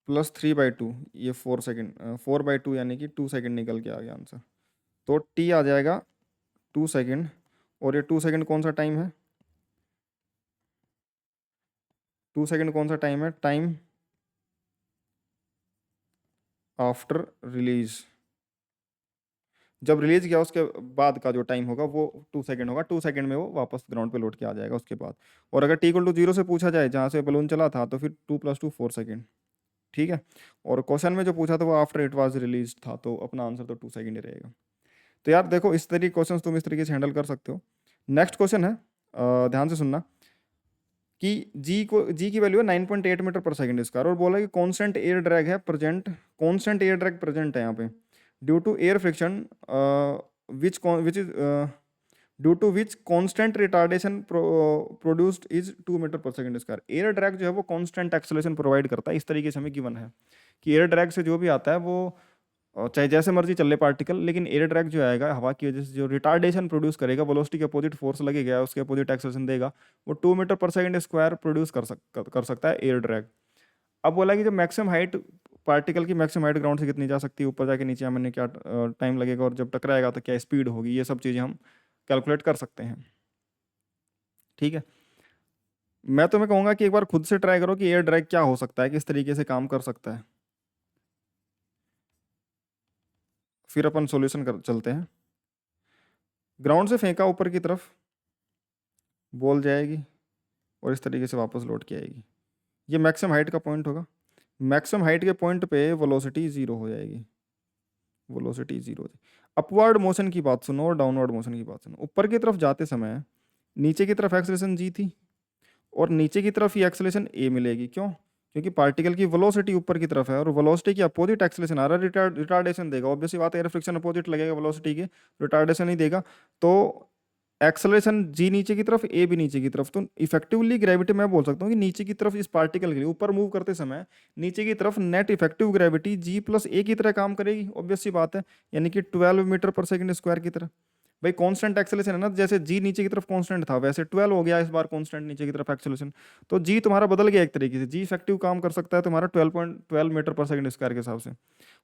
Speaker 1: प्लस 3/2, ये 4 सेकेंड, 4/2 यानी कि 2 सेकेंड निकल के आ गया आंसर। तो T आ जाएगा 2 सेकेंड, और ये 2 सेकेंड कौन सा टाइम है? 2 सेकेंड कौन सा टाइम है? टाइम आफ्टर रिलीज, जब रिलीज किया उसके बाद का जो टाइम होगा वो 2 सेकंड होगा, 2 सेकंड में वो वापस ग्राउंड पे लौट के आ जाएगा उसके बाद। और अगर t = 0 से पूछा जाए जहाँ से बलून चला था, तो फिर 2 + 2 4 सेकंड, ठीक है। और क्वेश्चन में जो पूछा था वो आफ्टर इट वाज रिलीज था, तो अपना आंसर तो 2 सेकंड ही रहेगा। तो यार देखो, इस तरीके क्वेश्चन तुम इस तरीके से हैंडल कर सकते हो। नेक्स्ट क्वेश्चन है, ध्यान से सुनना, कि जी की वैल्यू है 9.8 मीटर पर सेकंड स्क्वायर, और बोला कि कांस्टेंट एयर ड्रैग है present, constant air drag present है यहाँ पे, due to air friction which is due to which constant retardation produced is 2 metre per second square. Air drag जो है वो कांस्टेंट एक्सेलरेशन प्रोवाइड करता है, इस तरीके से हमें गिवन है कि एयर ड्रैग से जो भी आता है वो चाहे जैसे मर्जी चल ले पार्टिकल, लेकिन एयर ड्रैग जो आएगा हवा की वजह से जो रिटार्डेशन प्रोड्यूस करेगा, वेलोसिटी के अपोजिट फोर्स लगेगा, उसके अपोजिट एक्सेलरेशन देगा, वो 2 metre per second square produce कर सकता है एयर ड्रैग। अब बोला कि जो मैक्सिमम हाइट, पार्टिकल की मैक्सिमम हाइट ग्राउंड से कितनी जा सकती है, ऊपर जाके नीचे आने में क्या टाइम लगेगा, और जब टकराएगा तो क्या स्पीड होगी, ये सब चीज़ें हम कैलकुलेट कर सकते हैं, ठीक है। मैं तुम्हें कहूँगा कि एक बार खुद से ट्राई करो कि एयर ड्रैग क्या हो सकता है, किस तरीके से काम कर सकता है, फिर अपन सॉल्यूशन कर चलते हैं। ग्राउंड से फेंका ऊपर की तरफ, बॉल जाएगी और इस तरीके से वापस लौट के आएगी, ये मैक्सिमम हाइट का पॉइंट होगा। मैक्सिमम हाइट के पॉइंट पे वेलोसिटी 0 हो जाएगी, वेलोसिटी 0 हो जाएगी। अपवर्ड मोशन की बात सुनो और डाउनवर्ड मोशन की बात सुनो। ऊपर की तरफ जाते समय नीचे की तरफ एक्सेलरेशन जी थी, और नीचे की तरफ ही एक्सेलरेशन ए मिलेगी, क्यों? क्योंकि पार्टिकल की वेलोसिटी ऊपर की तरफ है, और वेलोसिटी की अपोजिट एक्सेलरेशन आ रहा है, रिटार्डेशन देगा, ऑब्वियसली बात है, एयर फ्रिक्शन अपोजिट लगेगा वेलोसिटी के, रिटार्डेशन ही देगा। तो एक्सेलरेशन जी नीचे की तरफ, ए भी नीचे की तरफ, तो इफेक्टिवली ग्रेविटी मैं बोल सकता हूँ कि नीचे की तरफ इस पार्टिकल के लिए ऊपर मूव करते समय नीचे की तरफ net effective gravity G plus ए की तरह काम करेगी, ऑब्वियस सी बात है, यानी कि 12 मीटर पर सेकंड स्क्वायर की तरह। भाई कांस्टेंट एक्सेलरेशन है ना, जैसे जी नीचे की तरफ कांस्टेंट था वैसे 12 हो गया इस बार कांस्टेंट नीचे की तरफ एक्सेलरेशन, तो जी तुम्हारा बदल गया एक तरीके से, जी इफेक्टिव काम कर सकता है तुम्हारा 12.12 मीटर पर सेकंड स्क्वायर के हिसाब से।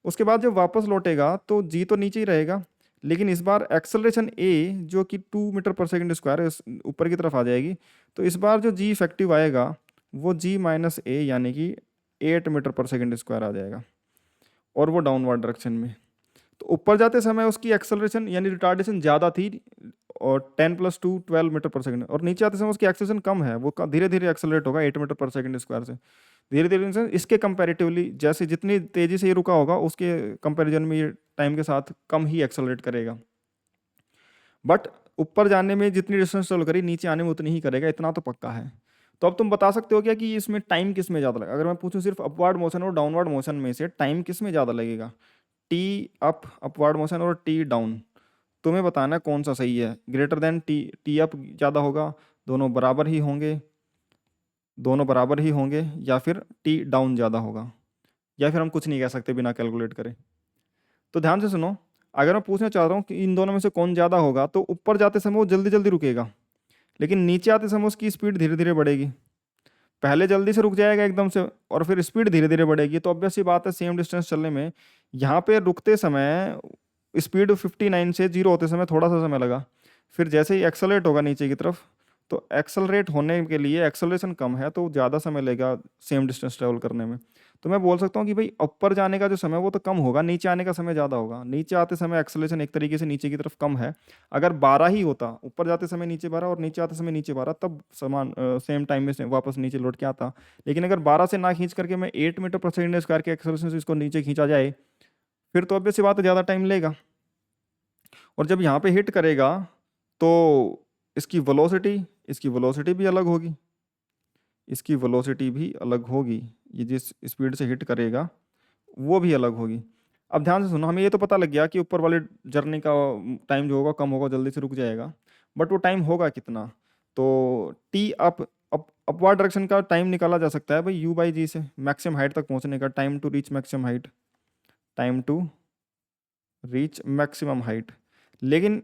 Speaker 1: उसके बाद जब वापस लौटेगा तो जी तो नीचे ही रहेगा, लेकिन इस बार एक्सेलरेशन ए जो कि 2 मीटर पर सेकंड स्क्वायर है ऊपर की तरफ आ जाएगी, तो इस बार जो जी इफेक्टिव आएगा वो जी माइनस ए यानी कि 8 मीटर पर सेकंड स्क्वायर आ जाएगा, और वो डाउनवर्ड डायरेक्शन में। तो ऊपर जाते समय उसकी एक्सेलरेशन यानी रिटार्डेशन ज़्यादा थी, और 10 + 2 12 मीटर पर सेकंड, और नीचे आते समय उसकी एक्सेलरेशन कम है, वो धीरे धीरे एक्सेलरेट होगा 8 मीटर पर सेकंड स्क्वायर से, धीरे धीरे इसके कंपैरेटिवली जैसे जितनी तेजी से ये रुका होगा उसके कंपैरिजन में ये टाइम के साथ कम ही एक्सेलरेट करेगा, बट ऊपर जाने में जितनी डिस्टेंस ट्रेवल करी नीचे आने में उतनी ही करेगा, इतना तो पक्का है। तो अब तुम बता सकते हो क्या कि इसमें टाइम किस में ज़्यादा लगेगा, अगर मैं पूछूं सिर्फ अपवर्ड मोशन और डाउनवर्ड मोशन में से टाइम किस में ज़्यादा लगेगा, टी अप अपवर्ड मोशन और टी डाउन, तुम्हें बताना है कौन सा सही है, greater than T, T up ज़्यादा होगा, दोनों बराबर ही होंगे, दोनों बराबर ही होंगे, या फिर टी डाउन ज़्यादा होगा, या फिर हम कुछ नहीं कह सकते बिना कैलकुलेट करें। तो ध्यान से सुनो, अगर मैं पूछना चाह रहा हूँ कि इन दोनों में से कौन ज़्यादा होगा, तो ऊपर जाते समय वो जल्दी जल्दी रुकेगा, लेकिन नीचे आते समय उसकी स्पीड धीरे धीरे बढ़ेगी, पहले जल्दी से रुक जाएगा एकदम से और फिर स्पीड धीरे धीरे बढ़ेगी, तो ऑब्वियस सी बात है सेम डिस्टेंस चलने में यहाँ पे रुकते समय स्पीड 59 से 0 होते समय थोड़ा सा समय लगा, फिर जैसे ही एक्सेलरेट होगा नीचे की तरफ, तो एक्सेलरेट होने के लिए एक्सेलरेशन कम है तो ज़्यादा समय लेगा सेम डिस्टेंस ट्रेवल करने में। तो मैं बोल सकता हूँ कि भाई ऊपर जाने का जो समय वो तो कम होगा, नीचे आने का समय ज़्यादा होगा, नीचे आते समय एक्सेलरेशन एक तरीके से नीचे की तरफ कम है, अगर 12 ही होता, ऊपर जाते समय नीचे 12 और नीचे आते समय नीचे 12, तब समान सेम टाइम में से वापस नीचे लौट के आता, लेकिन अगर 12 से ना खींच करके मैं 8 मीटर पर सेकंड स्क्वायर के एक्सेलरेशन से इसको नीचे खींचा जाए, फिर तो ऑब्वियस सी बात है ज़्यादा टाइम लेगा, और जब यहाँ पे हिट करेगा तो इसकी वेलोसिटी भी अलग होगी, इसकी वेलोसिटी भी अलग होगी, ये जिस स्पीड से हिट करेगा वो भी अलग होगी। अब ध्यान से सुनो, हमें ये तो पता लग गया कि ऊपर वाले जर्नी का टाइम जो होगा कम होगा, जल्दी से रुक जाएगा, बट वो टाइम होगा कितना, तो टी अपवर्ड डायरेक्शन का टाइम निकाला जा सकता है भाई यू बाई जी से, मैक्सिमम हाइट तक पहुंचने का time to reach maximum height, time to reach maximum height. लेकिन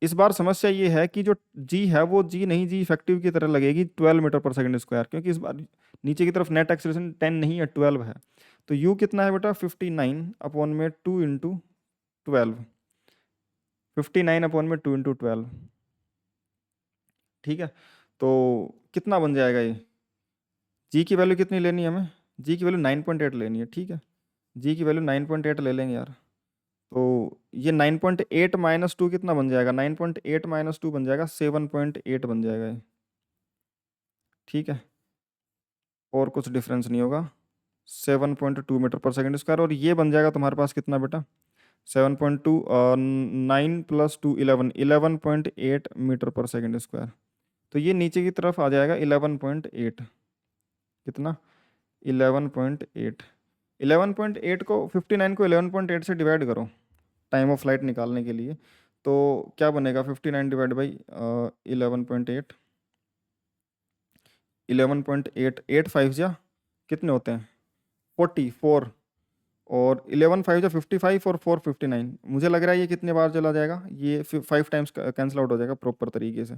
Speaker 1: इस बार समस्या ये है कि जो जी है वो जी नहीं जी इफेक्टिव की तरह लगेगी 12 मीटर पर सेकंड स्क्वायर, क्योंकि इस बार नीचे की तरफ नेट एक्सेलरेशन 10 नहीं है 12 है, तो यू कितना है बेटा 59 अपॉन में 2 इंटू 12, 59 अपॉन में 2 इंटू 12, ठीक है, तो कितना बन जाएगा ये, जी की वैल्यू कितनी लेनी है हमें, जी की वैल्यू 9.8 लेनी है, ठीक है, जी की वैल्यू 9.8 ले लेंगे यार, तो ये 9.8 माइनस 2 कितना बन जाएगा, 9.8 माइनस 2 बन जाएगा 7.8 बन जाएगा ये, ठीक है, और कुछ डिफरेंस नहीं होगा, 7.2 मीटर पर सेकंड स्क्वायर, और ये बन जाएगा तुम्हारे पास कितना बेटा 7.2 9 + 2 11 11.8 मीटर पर सेकंड स्क्वायर, तो ये नीचे की तरफ आ जाएगा 11.8, कितना 11.8, 11.8 को 59 को 11.8 से डिवाइड करो टाइम ऑफ फ्लाइट निकालने के लिए, तो क्या बनेगा 59 डिवाइड बाई 11.8, 11.8 8 5 जा कितने होते हैं 44, और 11 5 जा 55 और 4 59, मुझे लग रहा है ये कितने बार चला जाएगा, ये 5 टाइम्स कैंसिल आउट हो जाएगा प्रॉपर तरीके से,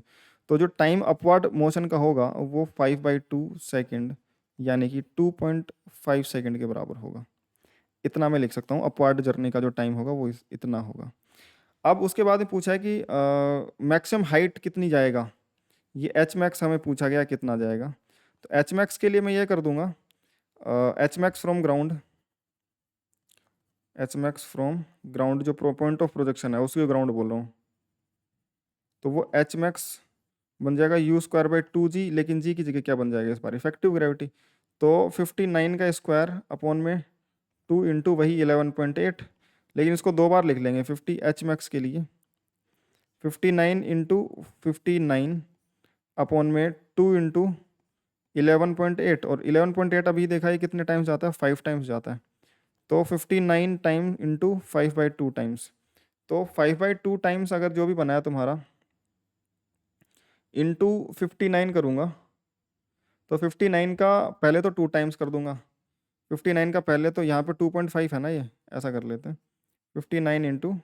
Speaker 1: तो जो टाइम अपवर्ड मोशन का होगा वो 5/2 सेकेंड यानी कि 2.5 सेकेंड के बराबर होगा, इतना मैं लिख सकता हूँ, अपवर्ड जर्नी का जो टाइम होगा वो इतना होगा। अब उसके बाद में पूछा है कि मैक्सिमम हाइट कितनी जाएगा, ये एच मैक्स हमें पूछा गया कितना जाएगा, तो एच मैक्स के लिए मैं ये कर दूंगा H max from ground, H max from ground जो पॉइंट ऑफ प्रोजेक्शन है उसके ग्राउंड बोल रहा हूँ, तो वो एच मैक्स बन जाएगा यू स्क्वायर बाई 2g, लेकिन जी की जगह क्या बन जाएगा इस बार इफेक्टिव ग्रेविटी, तो 59 का स्क्वायर अपॉन में 2 इंटू वही 11.8, लेकिन इसको दो बार लिख लेंगे 50 एच मैक्स के लिए, 59 इंटू 59 अपॉन में 2 इंटू 11.8, और 11.8 अभी देखा है कितने टाइम्स जाता है 5 टाइम्स जाता है, तो 59 टाइम इंटू 5/2 टाइम्स, तो 5/2 टाइम्स अगर जो भी बनाया तुम्हारा इंटू 59 करूँगा तो 59 का पहले तो 2 टाइम्स कर दूंगा। 59 का पहले तो यहाँ पे 2.5 है ना, ये ऐसा कर लेते हैं। 59 इंटू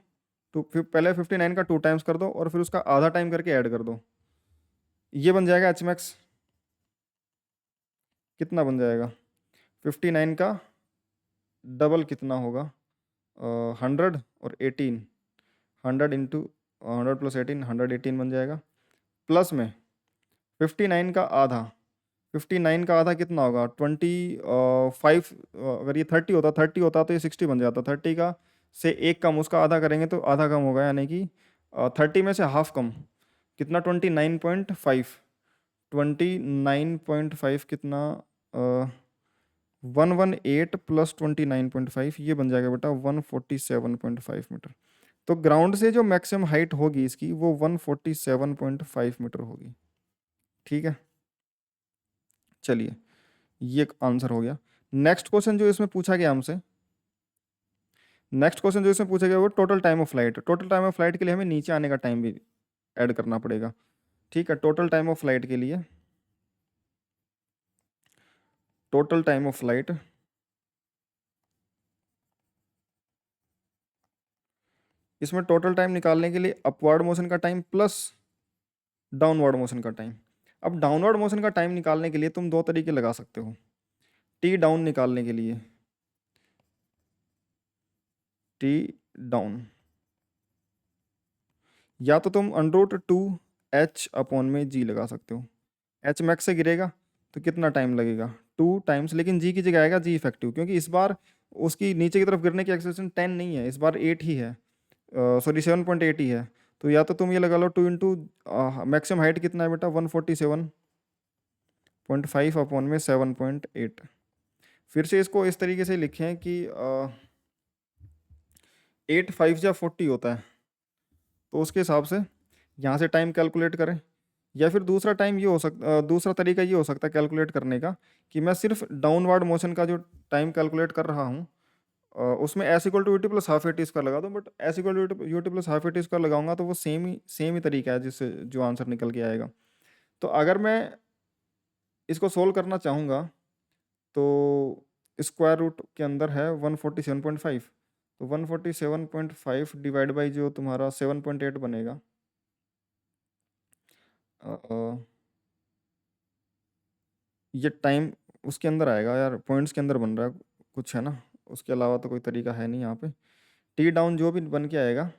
Speaker 1: टू, पहले 59 का 2 टाइम्स कर दो और फिर उसका आधा टाइम करके ऐड कर दो। ये बन जाएगा एच मैक्स। कितना बन जाएगा? 59 का डबल कितना होगा? 100 और 18। 100 इंटू 100 प्लस 18, 118 बन जाएगा। प्लस में 59 का आधा, 59 का आधा कितना होगा? 25। अगर ये 30 होता तो ये 60 बन जाता। 30 का से एक कम, उसका आधा करेंगे तो आधा कम होगा, यानी कि 30 में से हाफ कम कितना? 29.5। 29.5 कितना? 118 प्लस 29.5, ये बन जाएगा बेटा 147.5 मीटर। तो ग्राउंड से जो मैक्सिमम हाइट होगी इसकी वो 147.5 मीटर होगी। ठीक है, चलिए ये आंसर हो गया। नेक्स्ट क्वेश्चन जो इसमें पूछा गया हमसे, नेक्स्ट क्वेश्चन जो इसमें पूछा गया वो total time of flight. Total time of flight के लिए हमें नीचे आने का टाइम भी ऐड करना पड़ेगा। ठीक है, टोटल टाइम ऑफ फ्लाइट के लिए, टोटल टाइम ऑफ फ्लाइट, इसमें टोटल टाइम निकालने के लिए अपवर्ड मोशन का टाइम प्लस डाउनवर्ड मोशन का टाइम। अब डाउनवर्ड मोशन का टाइम निकालने के लिए तुम दो तरीके लगा सकते हो। टी डाउन निकालने के लिए, टी डाउन, या तो तुम √2h/में g लगा सकते हो। h मैक्स से गिरेगा तो कितना टाइम लगेगा? 2 टाइम्स, लेकिन g की जगह आएगा g इफेक्टिव, क्योंकि इस बार उसकी नीचे की तरफ गिरने की एक्सेलरेशन 10 नहीं है, इस बार 8 ही है, सॉरी 7.8 ही है। तो या तो तुम ये लगा लो 2 इंटू मैक्सिमम हाइट कितना है बेटा? 147.5/7.8। फिर से इसको इस तरीके से लिखें कि 8 5 या 40 होता है, तो उसके हिसाब से यहाँ से टाइम कैलकुलेट करें। या फिर दूसरा टाइम ये हो सकता, दूसरा तरीका ये हो सकता है कैलकुलेट करने का कि मैं सिर्फ डाउनवर्ड मोशन का जो टाइम कैलकुलेट कर रहा हूँ उसमें s equal to u t plus half A T square लगा दूँ। But s equal to u t plus half A T square लगाऊंगा तो वो सेम ही तरीका है जिससे जो आंसर निकल के आएगा। तो अगर मैं इसको सोल्व करना चाहूँगा तो स्क्वायर रूट के अंदर है 147.5, तो 147.5 डिवाइड बाई जो तुम्हारा 7.8 बनेगा, ये टाइम उसके अंदर आएगा यार, पॉइंट्स के अंदर बन रहा है कुछ, है ना, उसके अलावा तो कोई तरीका है नहीं यहाँ पे। टी डाउन जो भी बन के आएगा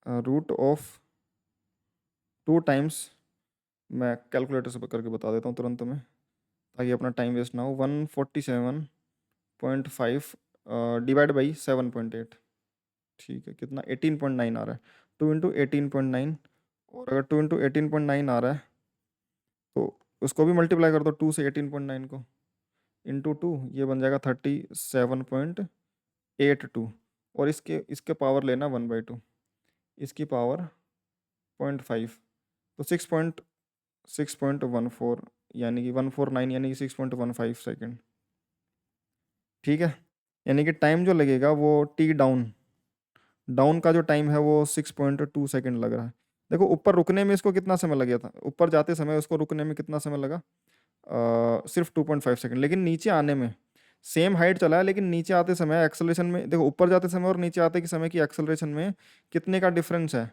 Speaker 1: √2 टाइम्स, मैं कैलकुलेटर से करके बता देता हूँ तुरंत में ताकि अपना टाइम वेस्ट ना हो। 147.5 डिवाइड बाई 7.8, ठीक है, कितना? 18.9 आ रहा है। 2 इंटू 18.9, और अगर 2 इंटू 18.9 आ रहा है तो उसको भी मल्टीप्लाई कर दो 2 से 18.9 को, इंटू 2, ये बन जाएगा 37.82। और इसके इसके पावर लेना 1/2, इसकी पावर 0.5, तो 6.14, यानी कि 149, यानी कि 6.15 सेकेंड। ठीक है, यानी कि टाइम जो लगेगा वो टी डाउन, डाउन का जो टाइम है वो 6.2 सेकेंड लग रहा है। देखो ऊपर रुकने में इसको कितना समय लग गया था, ऊपर जाते समय उसको रुकने में कितना समय लगा? सिर्फ 2.5 सेकेंड। लेकिन नीचे आने में सेम हाइट चला है, लेकिन नीचे आते समय एक्सेलरेशन में देखो, ऊपर जाते समय और नीचे आते के समय की एक्सेलरेशन में कितने का डिफरेंस है?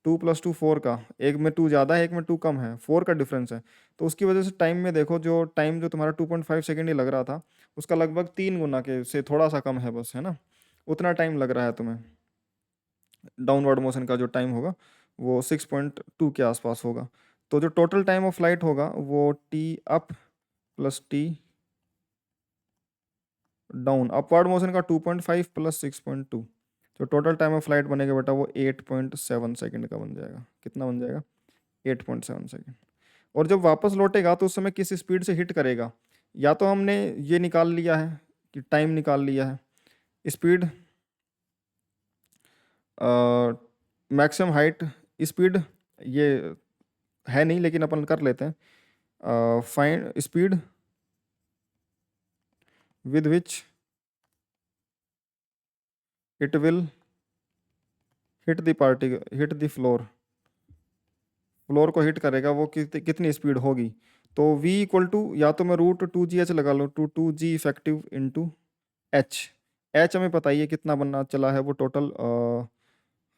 Speaker 1: 2 + 2 4 का, एक में 2 ज़्यादा है एक में 2 कम है, 4 का डिफरेंस है। तो उसकी वजह से टाइम में देखो, जो टाइम जो तुम्हारा 2.5 सेकेंड ही लग रहा था उसका लगभग 3 गुना के से थोड़ा सा कम है बस, है ना, उतना टाइम लग रहा है तुम्हें। डाउनवर्ड मोशन का जो टाइम होगा वो 6.2 के आसपास होगा। तो जो टोटल टाइम ऑफ फ्लाइट होगा वो T up plus T down, upward motion का 2.5 प्लस 6.2, जो टोटल टाइम ऑफ फ्लाइट बनेगा बेटा वो 8.7 सेकेंड का बन जाएगा। कितना बन जाएगा? 8.7 सेकेंड। और जब वापस लौटेगा तो उस समय किस स्पीड से हिट करेगा? या तो हमने ये निकाल लिया है कि टाइम निकाल लिया है, स्पीड, मैक्सिमम हाइट, स्पीड ये है नहीं लेकिन अपन कर लेते हैं। Find speed with which it will hit the floor floor को हिट करेगा वो कितनी स्पीड होगी। तो v इक्वल टू या तो मैं रूट टू जी एच लगा लो, two G effective into H. H हमें पता ही है कितना बनना चला है, वो टोटल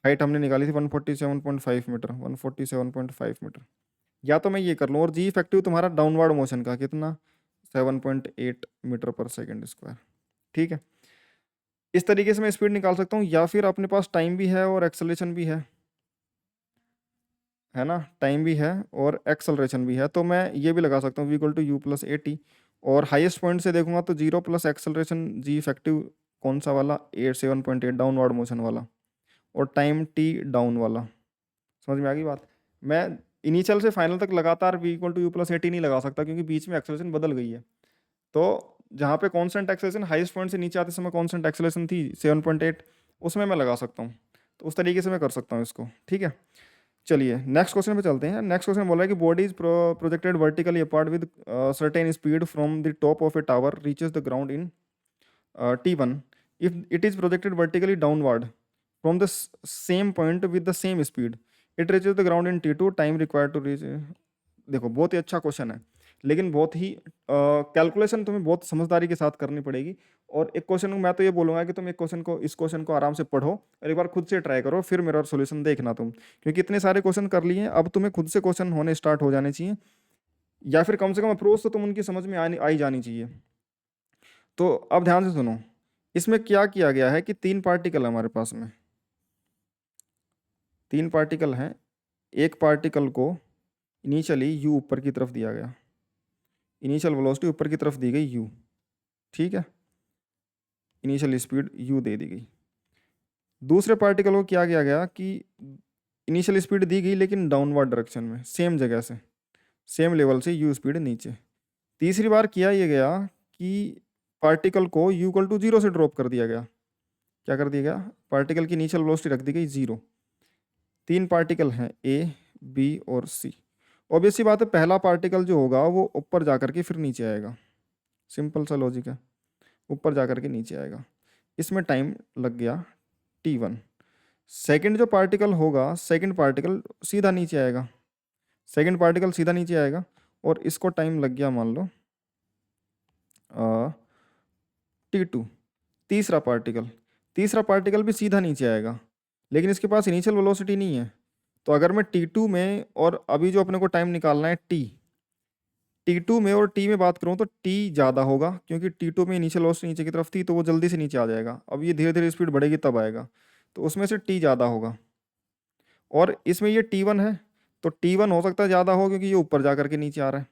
Speaker 1: हाइट हमने निकाली थी 147.5 मीटर, 147.5 मीटर। या तो मैं ये कर लूँ, और जी इफेक्टिव तुम्हारा डाउनवर्ड मोशन का कितना, 7.8 मीटर पर सेकेंड स्क्वायर। ठीक है, इस तरीके से मैं स्पीड निकाल सकता हूँ। या फिर अपने पास टाइम भी है और एक्सेलरेशन भी है ना, टाइम भी है और एक्सेलरेशन भी है, तो मैं ये भी लगा सकता हूँ v equal to u plus a t. और हाईएस्ट पॉइंट से देखूंगा तो 0 प्लस एक्सेलरेशन जी इफेक्टिव कौन सा वाला, 7.8 डाउनवर्ड मोशन वाला, और टाइम टी डाउन वाला। समझ में आ गई बात। मैं इनिशियल से फाइनल तक लगातार v equal to u plus a t नहीं लगा सकता, क्योंकि बीच में एक्सेलरेशन बदल गई है। तो जहाँ पे कांस्टेंट एक्सेलरेशन हाईएस्ट पॉइंट से नीचे आते समय कांस्टेंट एक्सेलरेशन थी 7.8, उसमें मैं लगा सकता हूँ। तो उस तरीके से मैं कर सकता हूँ इसको। ठीक है, चलिए नेक्स्ट क्वेश्चन पे चलते हैं। नेक्स्ट क्वेश्चन बोला है कि body is projected vertically apart with certain speed from the top of A tower reaches the ground in T1 if it is projected vertically downward from the same point with the same speed it reaches the ground in T2 time required to reach। देखो बहुत ही अच्छा question है, लेकिन बहुत ही calculation तुम्हें बहुत समझदारी के साथ करनी पड़ेगी। और एक क्वेश्चन मैं तो ये बोलूंगा कि तुम इस क्वेश्चन को आराम से पढ़ो और एक बार खुद से ट्राई करो, फिर मेरा सॉल्यूशन देखना तुम, क्योंकि इतने सारे क्वेश्चन कर लिए अब तुम्हें खुद से क्वेश्चन होने स्टार्ट हो जाने चाहिए, या फिर कम से कम अप्रोच तो तुम उनकी समझ में आई जानी चाहिए। तो अब ध्यान से सुनो, इसमें क्या किया गया है कि तीन पार्टिकल है हमारे पास में, तीन पार्टिकल हैं। एक पार्टिकल को इनिशियली यू ऊपर की तरफ दिया गया, इनिशियल वेलोसिटी ऊपर की तरफ दी गई यू, ठीक है, इनिशियल स्पीड यू दे दी गई। दूसरे पार्टिकल को क्या किया गया कि इनिशियल स्पीड दी गई लेकिन डाउनवर्ड डायरेक्शन में, सेम जगह से, सेम लेवल से यू स्पीड नीचे। तीसरी बार किया ये गया कि पार्टिकल को यू इक्वल टू जीरो से ड्रॉप कर दिया गया। क्या कर दिया गया, पार्टिकल की इनिशियल वेलोसिटी रख दी गई जीरो। तीन पार्टिकल हैं ए बी और सी। ऑब्वियसली बात है पहला पार्टिकल जो होगा वो ऊपर जाकर के फिर नीचे आएगा, सिंपल सा लॉजिक है, ऊपर जाकर के नीचे आएगा। इसमें टाइम लग गया T1। सेकंड जो पार्टिकल होगा, सेकंड पार्टिकल सीधा नीचे आएगा, सेकंड पार्टिकल सीधा नीचे आएगा और इसको टाइम लग गया मान लो T2। तीसरा पार्टिकल भी सीधा नीचे आएगा, लेकिन इसके पास इनिशियल वेलोसिटी नहीं है। तो अगर मैं T2 में, और अभी जो अपने को टाइम निकालना है T2 में और T में बात करूँ तो T ज़्यादा होगा, क्योंकि T2 में इनिशियल वेलोसिटी नीचे की तरफ थी तो वो जल्दी से नीचे आ जाएगा। अब ये धीरे धीरे स्पीड बढ़ेगी तब आएगा, तो उसमें से T ज़्यादा होगा। और इसमें ये T1 है, तो T1 हो सकता है ज़्यादा हो, क्योंकि ये ऊपर जा करके नीचे आ रहा है।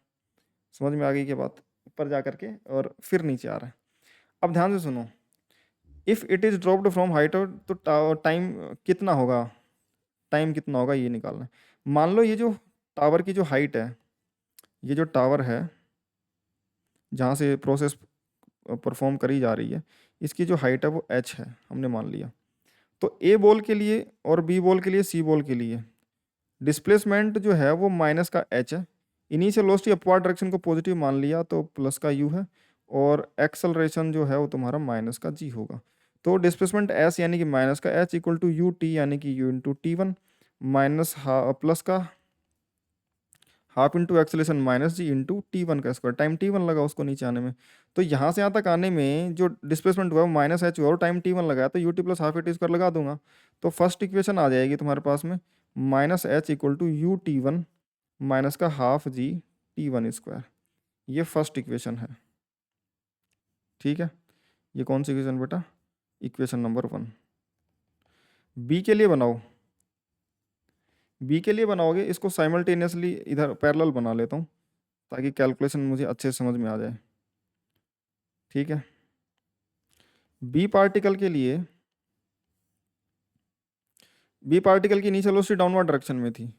Speaker 1: समझ में आ गई क्या बात, ऊपर जा करके और फिर नीचे आ रहा है। अब ध्यान से सुनो, if it is dropped from height, तो टाइम कितना होगा, टाइम कितना होगा ये निकालना है। मान लो ये जो टावर की जो हाइट है, ये जो टावर है जहाँ से प्रोसेस परफॉर्म करी जा रही है, इसकी जो हाइट है वो h है, हमने मान लिया। तो ए बॉल के लिए और बी बॉल के लिए, सी बॉल के लिए डिस्प्लेसमेंट जो है वो माइनस का h है। इनिशियल वेलोसिटी अपवर्ड डायरेक्शन को पॉजिटिव मान लिया तो प्लस का u है, और एक्सेलरेशन जो है वो तुम्हारा माइनस का g होगा। तो डिस्प्लेसमेंट s यानी कि माइनस का h equal to you t यानी कि u into T1 minus plus का half into acceleration minus g into T1 का स्क्वायर। टाइम T1 लगा उसको नीचे आने में, तो यहाँ से यहाँ तक आने में जो डिस्प्लेसमेंट हुआ वो माइनस एच हुआ, और टाइम T1 लगाया तो यूटी प्लस हाफ ए स्क्वायर लगा दूंगा। तो फर्स्ट इक्वेशन आ जाएगी तुम्हारे पास में minus h equal to u T1 minus का हाफ जी T1 स्क्वायर। ये फर्स्ट इक्वेशन है, ठीक है। ये कौन सी इक्वेशन बेटा, इक्वेशन नंबर 1। बी के लिए बनाओ, बी के लिए बनाओगे इसको साइमल्टेनियसली इधर पैरेलल बना लेता हूँ ताकि कैलकुलेशन मुझे अच्छे से समझ में आ जाए, ठीक है। बी पार्टिकल के लिए, बी पार्टिकल की इनिशियल वेलोसिटी डाउनवर्ड डायरेक्शन में थी,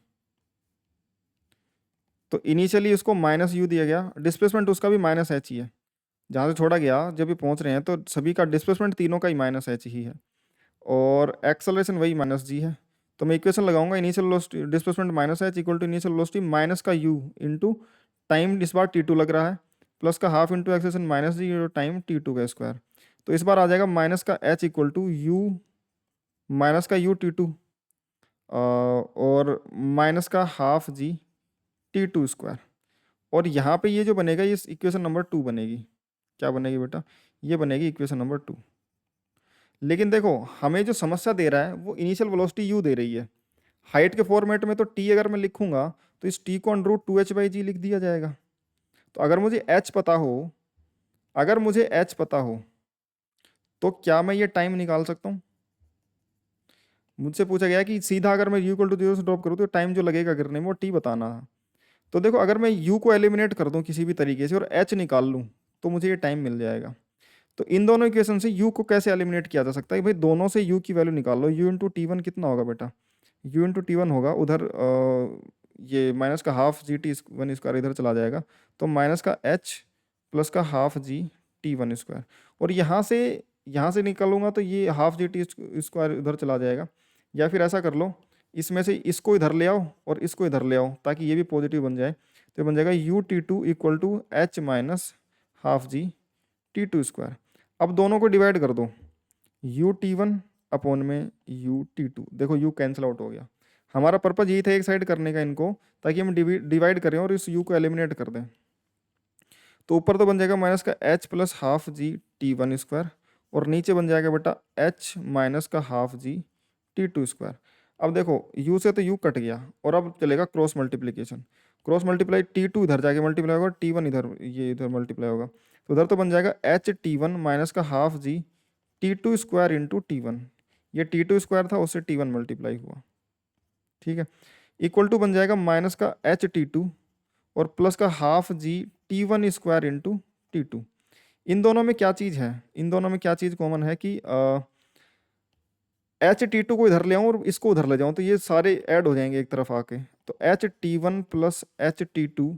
Speaker 1: तो इनिशियली उसको माइनस यू दिया गया, डिस्प्लेसमेंट उसका भी माइनस एच ही है। जहाँ से छोड़ा गया जब भी पहुँच रहे हैं तो सभी का डिस्प्लेसमेंट तीनों का ही माइनस एच ही है, और एक्सेलरेशन वही माइनस जी है। तो मैं इक्वेशन लगाऊंगा initial velocity displacement minus h equal to initial velocity minus का यू इंटू टाइम, इस बार T2 लग रहा है, प्लस का half into acceleration minus g time T2 का स्क्वायर। तो इस बार आ जाएगा माइनस का h equal to u minus का यू T2 और माइनस का हाफ जी टी टू स्क्वायर। और यहाँ पे ये जो बनेगा ये इक्वेशन नंबर 2 बनेगी। क्या बनेगी बेटा? ये बनेगी इक्वेशन नंबर 2। लेकिन देखो हमें जो समस्या दे रहा है वो इनिशियल वेलोसिटी यू दे रही है। हाइट के फॉर्मेट में तो टी अगर मैं लिखूंगा तो इस टी को अंडर रूट 2h/g लिख दिया जाएगा। तो अगर मुझे h पता हो, अगर मुझे h पता हो तो क्या मैं ये टाइम निकाल सकता हूँ? मुझसे पूछा गया कि सीधा अगर मैं u = 0 से ड्रॉप करूँ तो टाइम जो लगेगा गिरने में वो t बताना है। तो देखो अगर मैं u को एलिमिनेट कर दूं किसी भी तरीके से और h निकाल लूं तो मुझे ये टाइम मिल जाएगा। तो इन दोनों इक्वेशन से u को कैसे एलिमिनेट किया जा सकता है? भाई दोनों से u की वैल्यू निकाल लो। u इंटू टी वन कितना होगा बेटा? u इंटू टी वन होगा उधर ये माइनस का half G T one square इधर चला जाएगा, तो माइनस का h प्लस का half G T one square. और यहाँ से निकालूंगा तो ये हाफ जी टी स्क्वायर इधर चला जाएगा। या फिर ऐसा कर लो, इसमें से इसको इधर ले आओ और इसको इधर ले आओ ताकि ये भी पॉजिटिव बन जाए। तो ये बन जाएगा u t two equal to h minus half ji t two square. अब दोनों को डिवाइड कर दो, यू टी वन अपॉन में यू टी टू। देखो यू कैंसिल आउट हो गया। हमारा पर्पज यही था एक साइड करने का इनको, ताकि हम डिवाइड करें और इस यू को एलिमिनेट कर दें। तो ऊपर तो बन जाएगा माइनस का h plus half G T one square और नीचे बन जाएगा बेटा एच माइनस का हाफ जी टी टू स्क्वायर। अब देखो u से तो u कट गया और अब चलेगा cross multiplication. Cross multiply t two इधर जाके मल्टीप्लाई होगा, टी वन इधर ये इधर मल्टीप्लाई होगा, तो उधर तो बन जाएगा एच टी वन माइनस का हाफ जी t two square into t one. ये टी टू स्क्वायर था उससे टी वन मल्टीप्लाई हुआ, ठीक है। इक्वल टू बन जाएगा माइनस का एच टी टू और प्लस का half G T one square into T two. इन दोनों में क्या चीज़ है? इन दोनों में क्या चीज़ कॉमन है कि एच टी टू को इधर ले आऊँ और इसको उधर ले जाऊँ तो ये सारे ऐड हो जाएंगे एक तरफ आके। तो h t one plus h T two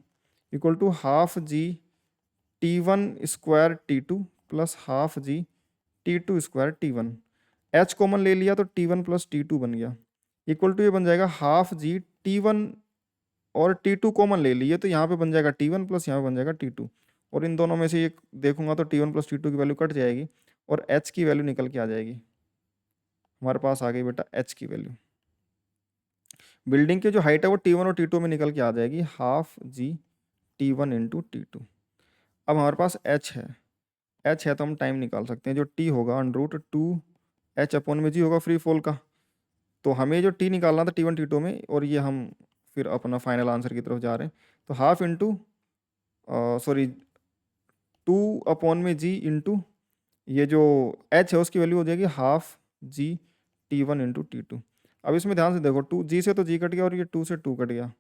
Speaker 1: equal to half G T one square t two plus half ji t two square t one. H common ले लिया तो t one plus t two बन गया, equal to ये बन जाएगा half G T one और t two common ले लिए तो यहाँ पे बन जाएगा टी वन प्लस यहाँ पे बन जाएगा टी टू। और इन दोनों में से एक देखूंगा तो t one plus t two की वैल्यू कट जाएगी और एच की वैल्यू निकल के आ जाएगी। हमारे पास आ गई बेटा एच की वैल्यू। बिल्डिंग की जो हाइट है वो टी वन और टी टू में निकल के आ जाएगी, half G T one into T two. अब हमारे पास एच है, एच है तो हम टाइम निकाल सकते हैं। जो टी होगा under root two H upon में जी होगा फ्री फॉल का। तो हमें जो टी निकालना था टी वन टी टू में, और ये हम फिर अपना फाइनल आंसर की तरफ जा रहे हैं। तो half into sorry two upon में जी इंटू ये जो एच है उसकी वैल्यू हो जाएगी half G T one into T two. अब इसमें ध्यान से देखो, टू जी से तो जी कट गया और ये टू से टू कट गया,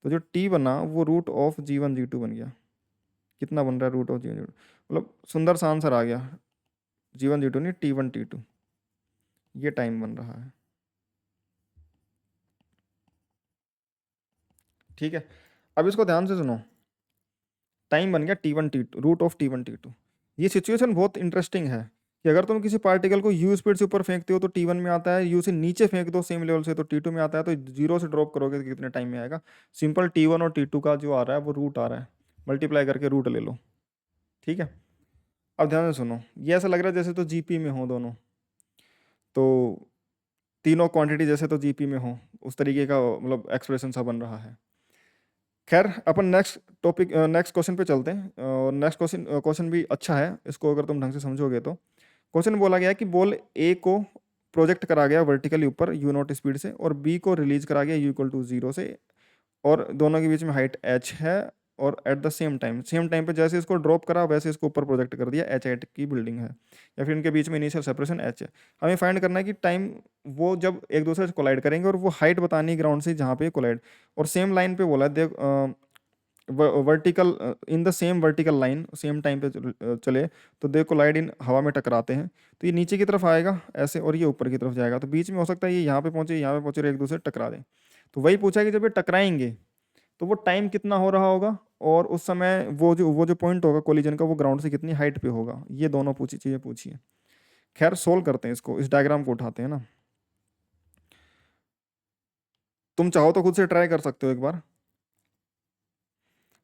Speaker 1: तो जो टी बना वो root of g one g two बन गया। कितना बन रहा है? Root of g one g two. मतलब सुंदर सा आंसर आ गया, जी वन जी टू नहीं टी वन टी टू, ये टाइम बन रहा है। ठीक है, अब इसको ध्यान से सुनो। टाइम बन गया t one t two, root of t one t two. ये सिचुएशन बहुत इंटरेस्टिंग है कि अगर तुम किसी पार्टिकल को यू स्पीड से ऊपर फेंकते हो तो टी वन में आता है, यू से नीचे फेंक दो सेम लेवल से तो टी टू में आता है। तो जीरो से ड्रॉप करोगे तो कितने टाइम में आएगा? सिंपल टी वन और टी टू का जो आ रहा है वो रूट आ रहा है, मल्टीप्लाई करके रूट ले लो। ठीक है, अब ध्यान से सुनो। ये ऐसा लग रहा है जैसे तो जीपी में हो दोनों, तो तीनों क्वांटिटी जैसे तो जीपी में हो, उस तरीके का मतलब एक्सप्रेशन सा बन रहा है। खैर अपन नेक्स्ट क्वेश्चन पे चलते हैं। और नेक्स्ट क्वेश्चन भी अच्छा है, इसको अगर तुम ढंग से समझोगे तो। क्वेश्चन बोला गया कि बॉल ए को प्रोजेक्ट करा गया वर्टिकली ऊपर यू नॉट स्पीड से और बी को रिलीज करा गया यू इक्वल टू जीरो से, और दोनों के बीच में हाइट एच है। और एट द सेम टाइम पे जैसे इसको ड्रॉप करा वैसे इसको ऊपर प्रोजेक्ट कर दिया, एच हाइट की बिल्डिंग है, या फिर इनके बीच में इनिशियल सेपरेशन एच है। हमें फाइंड करना है कि टाइम वो जब एक दूसरे से कोलाइड करेंगे और वो हाइट बतानी है ग्राउंड से जहाँ पे कोलाइड, और सेम लाइन पे बोला है देख vertical in the same vertical line same time पे चले तो दे कोलाइड इन हवा में टकराते हैं। तो ये नीचे की तरफ आएगा ऐसे और ये ऊपर की तरफ जाएगा, तो बीच में हो सकता है ये यहाँ पे पहुंचे यहाँ पे पहुंचे और एक दूसरे टकरा दें। तो वही पूछा कि जब ये टकराएंगे तो वो टाइम कितना हो रहा होगा, और उस समय वो जो पॉइंट होगा कोलिजन का वो ग्राउंड से कितनी हाइट पे होगा। ये दोनों चीजें पूछिए। खैर सोल्व करते हैं इसको, इस डायग्राम को उठाते हैं ना। तुम चाहो तो खुद से ट्राई कर सकते हो एक बार।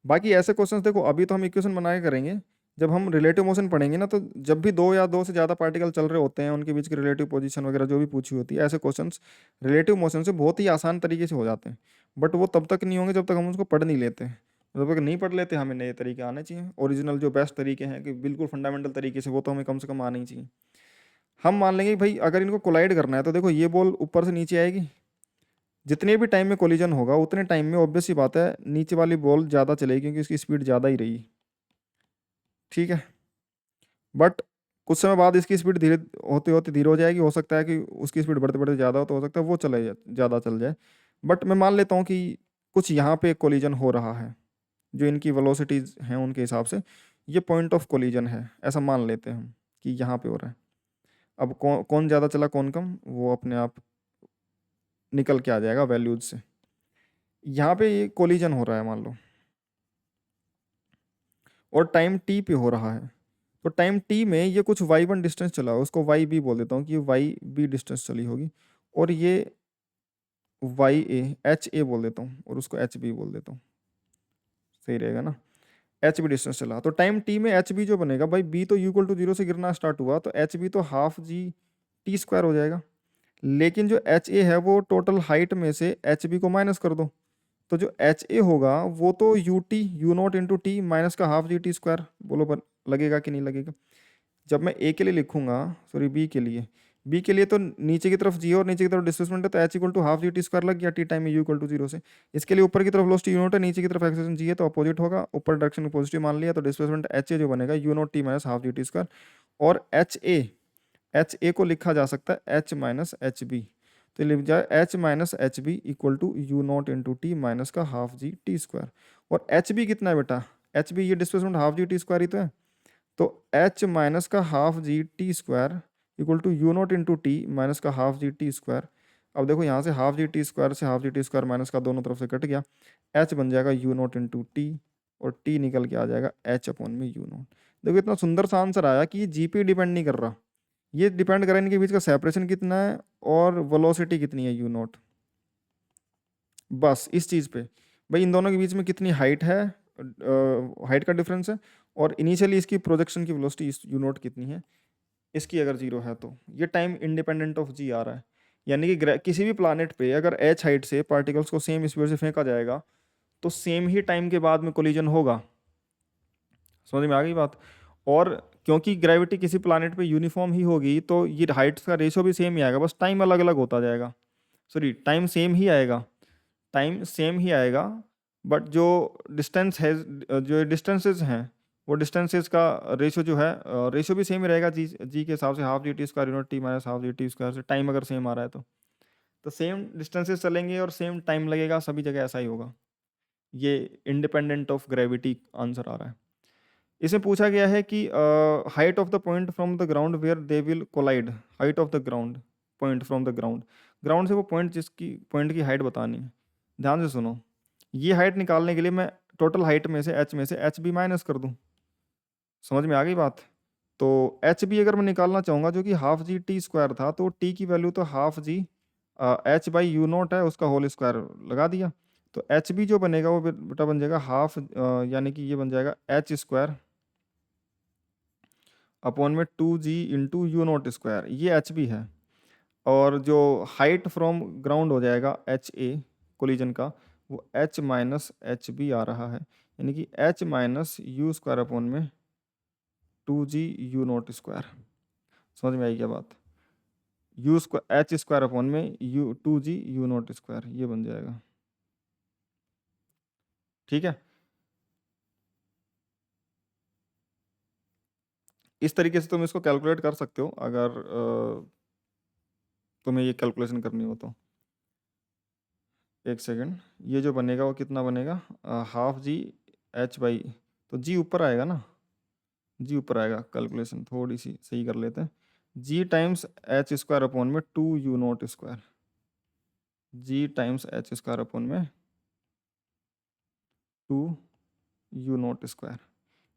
Speaker 1: बाकी ऐसे क्वेश्चंस देखो, अभी तो हम इक्वेशन बना के करेंगे, जब हम रिलेटिव मोशन पढ़ेंगे ना, तो जब भी दो या दो से ज़्यादा पार्टिकल चल रहे होते हैं, उनके बीच की रिलेटिव पोजीशन वगैरह जो भी पूछी होती है, ऐसे क्वेश्चंस रिलेटिव मोशन से बहुत ही आसान तरीके से हो जाते हैं। बट वो तब तक नहीं होंगे जब तक हम उसको पढ़ नहीं लेते। जब तक नहीं पढ़ लेते, हमें नए तरीके आने चाहिए। ओरिजिनल जो बेस्ट तरीके हैं कि बिल्कुल फंडामेंटल तरीके से, वो तो हमें कम से कम आने ही चाहिए। हम मान लेंगे कि भाई अगर इनको कोलाइड करना है, तो देखो ये बॉल ऊपर से नीचे आएगी, जितने भी टाइम में कोलिजन होगा उतने टाइम में ऑब्वियस सी बात है नीचे वाली बॉल ज़्यादा चलेगी, क्योंकि उसकी स्पीड ज़्यादा ही रही। ठीक है। बट कुछ समय बाद इसकी स्पीड धीरे होते होते धीरे हो जाएगी। हो सकता है कि उसकी स्पीड बढ़ते बढ़ते ज़्यादा हो, तो हो सकता है वो ज़्यादा चल जाए। बट मैं मान लेता हूँ कि कुछ यहाँ पे कोलिजन हो रहा है, जो इनकी वेलोसिटीज हैं उनके हिसाब से ये पॉइंट ऑफ कोलिजन है, ऐसा मान लेते हैं हम कि यहाँ पे हो रहा है। अब कौन ज़्यादा चला कौन कम, वो अपने आप निकल के आ जाएगा वैल्यूज से। यहाँ पे ये कोलिजन हो रहा है मान लो, और टाइम टी पे हो रहा है। तो टाइम टी में ये कुछ y1 डिस्टेंस चला, उसको वाई बी बोल देता हूँ कि ये वाई बी डिस्टेंस चली होगी, और ये वाई ए एच ए बोल देता हूँ, और उसको एच बी बोल देता हूँ, सही रहेगा ना। एच बी डिस्टेंस चला, तो टाइम टी में एच बी जो बनेगा, भाई बी तो इक्वल टू जीरो से गिरना स्टार्ट हुआ, तो एच बी तो हाफ जी टी स्क्वायर हो जाएगा। लेकिन जो एच ए है वो टोटल हाइट में से एच बी को माइनस कर दो, तो जो एच ए होगा वो तो U T U naught into T minus का हाफ जी टी स्क्वायर। बोलो लगेगा कि नहीं लगेगा। जब मैं ए के लिए लिखूंगा, सॉरी बी के लिए तो नीचे की तरफ जी और नीचे की तरफ डिस्प्लेसमेंट है, तो h equal to half G T square लग गया टी टाइम में यू इक्वल टू जीरो से। इसके लिए ऊपर की तरफ वेलोसिटी यू नॉट है, नीचे की तरफ एक्सेलरेशन जी है, तो अपोजिट होगा। ऊपर डायरेक्शन में पॉजिटिव मान लिया, तो डिस्प्लेसमेंट एच ए जो बनेगा you not T minus half G T square. और एच ए को लिखा जा सकता है एच माइनस एच बी, तो लिख जाए H minus H B equal to you naught into T minus का हाफ जी टी स्क्वायर। और एच बी कितना है बेटा, एच बी ये displacement half G T square ही तो है, तो एच माइनस का half G T square equal to you naught into T minus का हाफ जी टी स्क्वायर। अब देखो यहाँ से हाफ जी टी स्क्वायर से half G T square minus का दोनों तरफ से कट गया, एच बन जाएगा यू नॉट इंटू टी, और टी निकल के आ जाएगा एच अपॉन में यू नॉट। देखो इतना सुंदर सा आंसर आया कि ये जी पे डिपेंड नहीं कर रहा, ये डिपेंड कर रहा है इनके बीच का सेपरेशन कितना है और वेलोसिटी कितनी है यू नॉट, बस इस चीज़ पे। भाई इन दोनों के बीच में कितनी हाइट है, हाइट का डिफरेंस है, और इनिशियली इसकी प्रोजेक्शन की वेलोसिटी इस यू नॉट कितनी है, इसकी अगर जीरो है तो ये टाइम इंडिपेंडेंट ऑफ जी आ रहा है। यानी कि किसी भी प्लानट पे अगर एच हाइट से पार्टिकल्स को सेम स्पीड से फेंका जाएगा, तो सेम ही टाइम के बाद में कोलिजन होगा। समझ में आ गई बात। और क्योंकि ग्रेविटी किसी प्लानट पे यूनिफॉर्म ही होगी, तो ये हाइट्स का रेशो भी सेम ही आएगा, बस टाइम अलग अलग होता जाएगा। सॉरी, टाइम सेम ही आएगा, टाइम सेम ही आएगा, बट जो डिस्टेंस है, जो डिस्टेंसेज हैं, वो डिस्टेंसेज का रेशो जो है, रेशो भी सेम ही रहेगा जी के हिसाब से, half G T square unit T minus half G T square से, टाइम अगर सेम आ रहा है तो सेम डिस्टेंसेज चलेंगे और सेम टाइम लगेगा, सभी जगह ऐसा ही होगा। ये इंडिपेंडेंट ऑफ ग्रेविटी आंसर आ रहा है। इसमें पूछा गया है कि height of the point from the ground where they will collide, height of the ground point from the ground, ground से वो पॉइंट जिसकी पॉइंट की हाइट बतानी है। ध्यान से सुनो, ये हाइट निकालने के लिए मैं टोटल हाइट में से एच बी माइनस कर दूं। समझ में आ गई बात। तो एच बी अगर मैं निकालना चाहूँगा, जो कि हाफ जी टी स्क्वायर था, तो टी की वैल्यू तो half ji H by you not है, उसका होल स्क्वायर लगा दिया। तो एच बी जो बनेगा वो बेटा बन जाएगा हाफ, यानी कि ये बन जाएगा एच स्क्वायर अपॉन में two g into u not square, ये एच बी है। और जो हाइट फ्रॉम ग्राउंड हो जाएगा एच ए कोलिजन का, वो एच माइनस एच बी आ रहा है, यानी कि H minus U square upon में two G U not square. समझ में आई क्या बात। U square H square upon में U two G U not square, ये बन जाएगा। ठीक है, इस तरीके से तुम इसको कैलकुलेट कर सकते हो अगर तुम्हें ये कैलकुलेशन करनी हो तो। एक सेकंड, ये जो बनेगा वो कितना बनेगा, हाफ जी एच बाई, तो जी ऊपर आएगा ना, जी ऊपर आएगा, कैलकुलेशन थोड़ी सी सही कर लेते हैं। G times h square upon में two you not square, g times h square upon में टू यू नॉट स्क्वायर,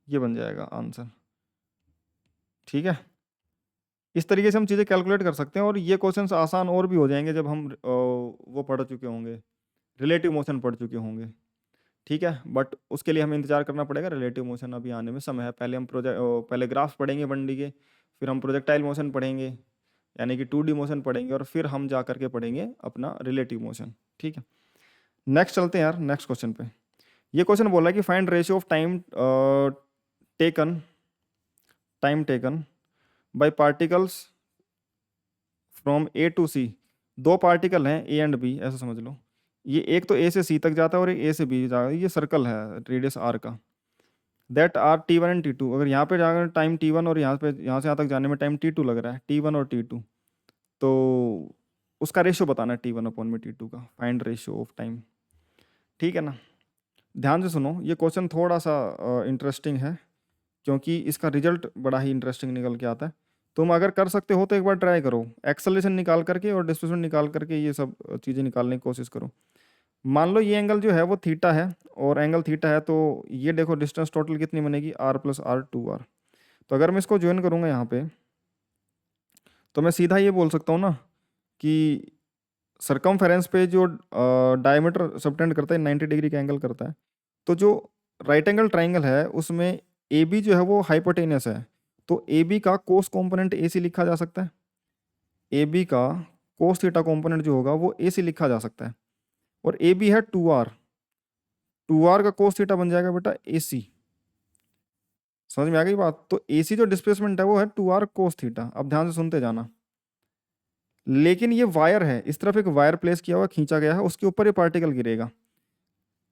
Speaker 1: ये बन जाएगा आंसर। ठीक है, इस तरीके से हम चीज़ें कैलकुलेट कर सकते हैं, और ये क्वेश्चंस आसान और भी हो जाएंगे जब हम वो पढ़ चुके होंगे, रिलेटिव मोशन पढ़ चुके होंगे। ठीक है, बट उसके लिए हमें इंतजार करना पड़ेगा, रिलेटिव मोशन अभी आने में समय है। पहले हम पहले ग्राफ पढ़ेंगे 1D के, फिर हम प्रोजेक्टाइल मोशन पढ़ेंगे, यानी कि 2D मोशन पढ़ेंगे, और फिर हम जा करके पढ़ेंगे अपना रिलेटिव मोशन। ठीक है, नेक्स्ट चलते हैं यार, नेक्स्ट क्वेश्चन पे। ये क्वेश्चन बोल रहा है कि find ratio of time taken by particles from A to C. दो पार्टिकल हैं ए एंड बी, ऐसा समझ लो। ये एक तो ए से सी तक जाता है और एक ए से बी जाता है। ये सर्कल है रेडियस आर का, that r T1 and T2। अगर यहाँ पे जाकर टाइम T1 और यहाँ पे, यहाँ से यहाँ तक जाने में टाइम T2 लग रहा है, T1 और T2, तो उसका रेशियो बताना है T1 अपॉन में T2 का, फाइंड रेशियो ऑफ टाइम। ठीक है ना, ध्यान से सुनो, ये क्वेश्चन थोड़ा सा इंटरेस्टिंग है, क्योंकि इसका रिजल्ट बड़ा ही इंटरेस्टिंग निकल के आता है। तुम अगर कर सकते हो तो एक बार ट्राई करो, एक्सेलरेशन निकाल करके और डिस्प्लेसमेंट निकाल करके ये सब चीज़ें निकालने की कोशिश करो। मान लो ये एंगल जो है वो थीटा है, और एंगल थीटा है, तो ये देखो डिस्टेंस टोटल कितनी बनेगी, r प्लस आर 2r। तो अगर मैं इसको ज्वाइन करूँगा यहाँ पे, तो मैं सीधा ये बोल सकता हूँ ना कि सरकमफेरेंस पे जो डायमीटर सबटेंड करता है 90 डिग्री का एंगल करता है, तो जो राइट एंगल ट्राइंगल है उसमें ए बी जो है वो हाइपोटेनियस है, तो ए बी का कोस कॉम्पोनेंट ए सी लिखा जा सकता है। ए बी का कोस थीटा कॉम्पोनेंट जो होगा वो ए सी लिखा जा सकता है, और ए बी है 2r का कोस थीटा बन जाएगा बेटा ए सी। समझ में आ गई बात? तो ए सी जो डिस्प्लेसमेंट है वो है 2r कोस थीटा। अब ध्यान से सुनते जाना, लेकिन ये वायर है, इस तरफ एक वायर प्लेस किया हुआ, खींचा गया है, उसके ऊपर ये पार्टिकल गिरेगा।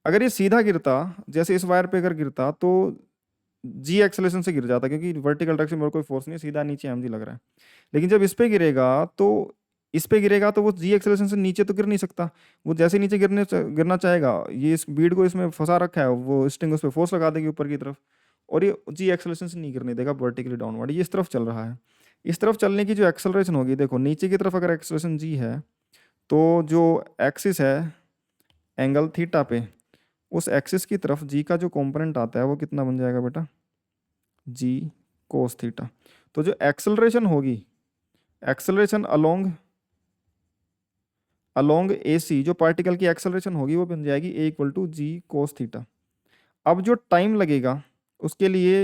Speaker 1: अगर ये सीधा गिरता, जैसे इस वायर पे अगर गिरता, तो जी एक्सेलरेशन से गिर जाता, क्योंकि वर्टिकल डायरेक्शन में कोई फोर्स नहीं, सीधा नीचे एम जी लग रहा है। लेकिन जब इस पे गिरेगा, तो इस पे गिरेगा तो वो जी एक्सेलरेशन से नीचे तो गिर नहीं सकता। वो जैसे नीचे गिरना चाहेगा, ये इस बीड को इसमें फंसा रखा है, वो स्ट्रिंग उस पर फोर्स लगा देगी ऊपर की तरफ, और ये जी एक्सेलरेशन से नहीं गिरने देगा वर्टिकली डाउनवर्ड। ये इस तरफ चल रहा है, इस तरफ चलने की जो एक्सेलरेशन होगी, देखो नीचे की तरफ अगर एक्सेलरेशन जी है, तो जो एक्सिस है एंगल थीटा पे, उस एक्सिस की तरफ जी का जो कंपोनेंट आता है वो कितना बन जाएगा बेटा, जी कोस थीटा। तो जो एक्सेलरेशन होगी, acceleration along along A C, जो पार्टिकल की एक्सेलरेशन होगी वो बन जाएगी A equal to G cos theta. अब जो टाइम लगेगा उसके लिए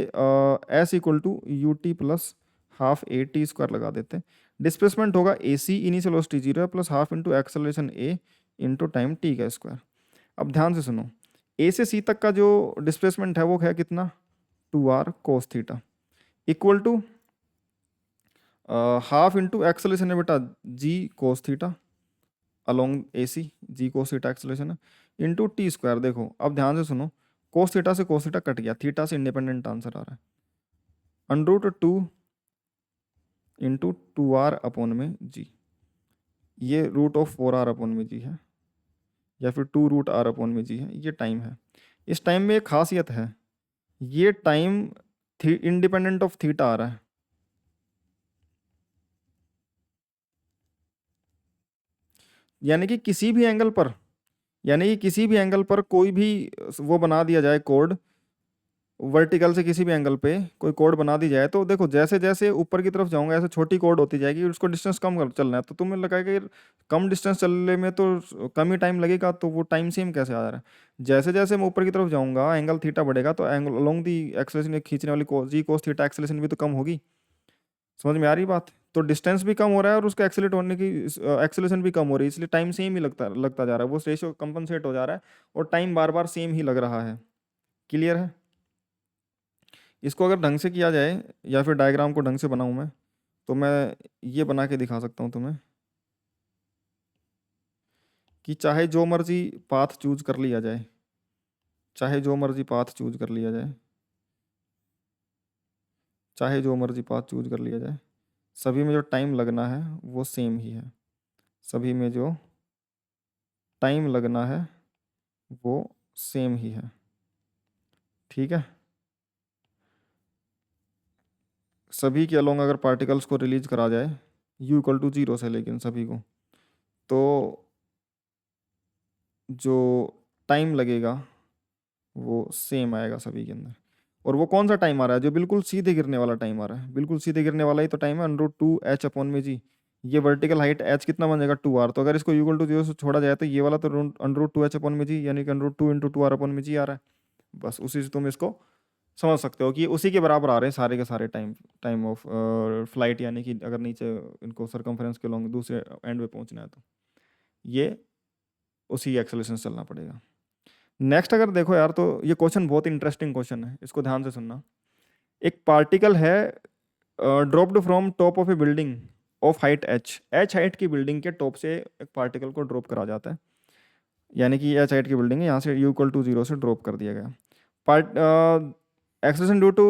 Speaker 1: S equal to you T plus half A T square लगा देते हैं। डिस्प्लेसमेंट होगा ए सी, इनिशियल वेलोसिटी 0 है, प्लस हाफ इंटू एक्सेलरेशन ए इंटू टाइम टी का स्क्वायर। अब ध्यान से सुनो, ए से सी तक का जो डिस्प्लेसमेंट है वो है कितना, 2r cos theta, equal to half into acceleration है बेटा g cos theta along A C, g cos theta acceleration है, इंटू टी स्क्वायर। देखो अब ध्यान से सुनो, कोस थीटा से कोस थीटा कट गया, थीटा से इंडिपेंडेंट आंसर आ रहा है, √2 इंटू 2r अपॉन में जी। ये √4r अपॉन में जी है, या फिर 2√r अपॉन में जी है। ये टाइम है। इस टाइम में एक खासियत है, ये टाइम इंडिपेंडेंट ऑफ थीटा आ रहा है। यानी कि किसी भी एंगल पर, यानी कि किसी भी एंगल पर कोई भी वो बना दिया जाए कोड, वर्टिकल से किसी भी एंगल पे कोई कोड बना दी जाए, तो देखो जैसे जैसे ऊपर की तरफ जाऊंगा ऐसे छोटी कोड होती जाएगी, उसको डिस्टेंस कम कर चलना है, तो तुम्हें लगेगा कि कम डिस्टेंस चलने में तो कम ही टाइम लगेगा, तो वो टाइम सेम कैसे आ रहा है। जैसे जैसे मैं ऊपर की तरफ जाऊंगा एंगल थीटा बढ़ेगा, तो एंगल अलोंग दी एक्सेलरेशन खींचने वाली जी कोस थीटा एक्सेलरेशन भी तो कम होगी। समझ में आ रही बात? तो डिस्टेंस भी कम हो रहा है और उसका एक्सेलरेट होने की एक्सेलरेशन भी कम हो रही है, इसलिए टाइम सेम ही लगता लगता जा रहा है, वो रेशियो कंपनसेट हो जा रहा है, और टाइम बार बार सेम ही लग रहा है। क्लियर है? इसको अगर ढंग से किया जाए, या फिर डायग्राम को ढंग से बनाऊं मैं, तो मैं ये बना के दिखा सकता हूं तुम्हें कि चाहे जो मर्जी पाथ चूज कर लिया जाए, चाहे जो मर्जी पाथ चूज कर लिया जाए, चाहे जो मर्जी पाथ चूज कर लिया जाए, सभी में जो टाइम लगना है वो सेम ही है। सभी में जो टाइम लगना है वो सेम ही है। ठीक है, सभी के अलोंग अगर पार्टिकल्स को रिलीज करा जाए u इक्वल टू 0 से, लेकिन सभी को, तो जो टाइम लगेगा वो सेम आएगा सभी के अंदर। और वो कौन सा टाइम आ रहा है, जो बिल्कुल सीधे गिरने वाला टाइम आ रहा है, बिल्कुल सीधे गिरने वाला ही तो टाइम है, √2h अपॉन में जी। ये वर्टिकल हाइट h कितना बन जाएगा 2r। तो अगर इसको इक्वल टू 0 से छोड़ा जाए तो ये वाला तो √2h अपॉन में जी, यानी कि √2 इंटू 2r अपॉन में जी आ रहा है। बस उसी से तुम इसको समझ सकते हो कि उसी के बराबर आ रहे हैं सारे के सारे टाइम टाइम ऑफ फ्लाइट, यानी कि अगर नीचे इनको सरकमफ्रेंस के लॉन्ग दूसरे एंड पे पहुंचना है तो ये उसी एक्सेलरेशन से चलना पड़ेगा। नेक्स्ट अगर देखो यार, तो ये क्वेश्चन बहुत इंटरेस्टिंग क्वेश्चन है, इसको ध्यान से सुनना। एक पार्टिकल है dropped from top of A building of height h height की बिल्डिंग के टॉप से एक पार्टिकल को ड्रॉप करा जाता है, यानी कि h हाइट की बिल्डिंग है, यहाँ से u=0 से ड्रॉप कर दिया गया। पार्ट एक्सेलरेशन ड्यू टू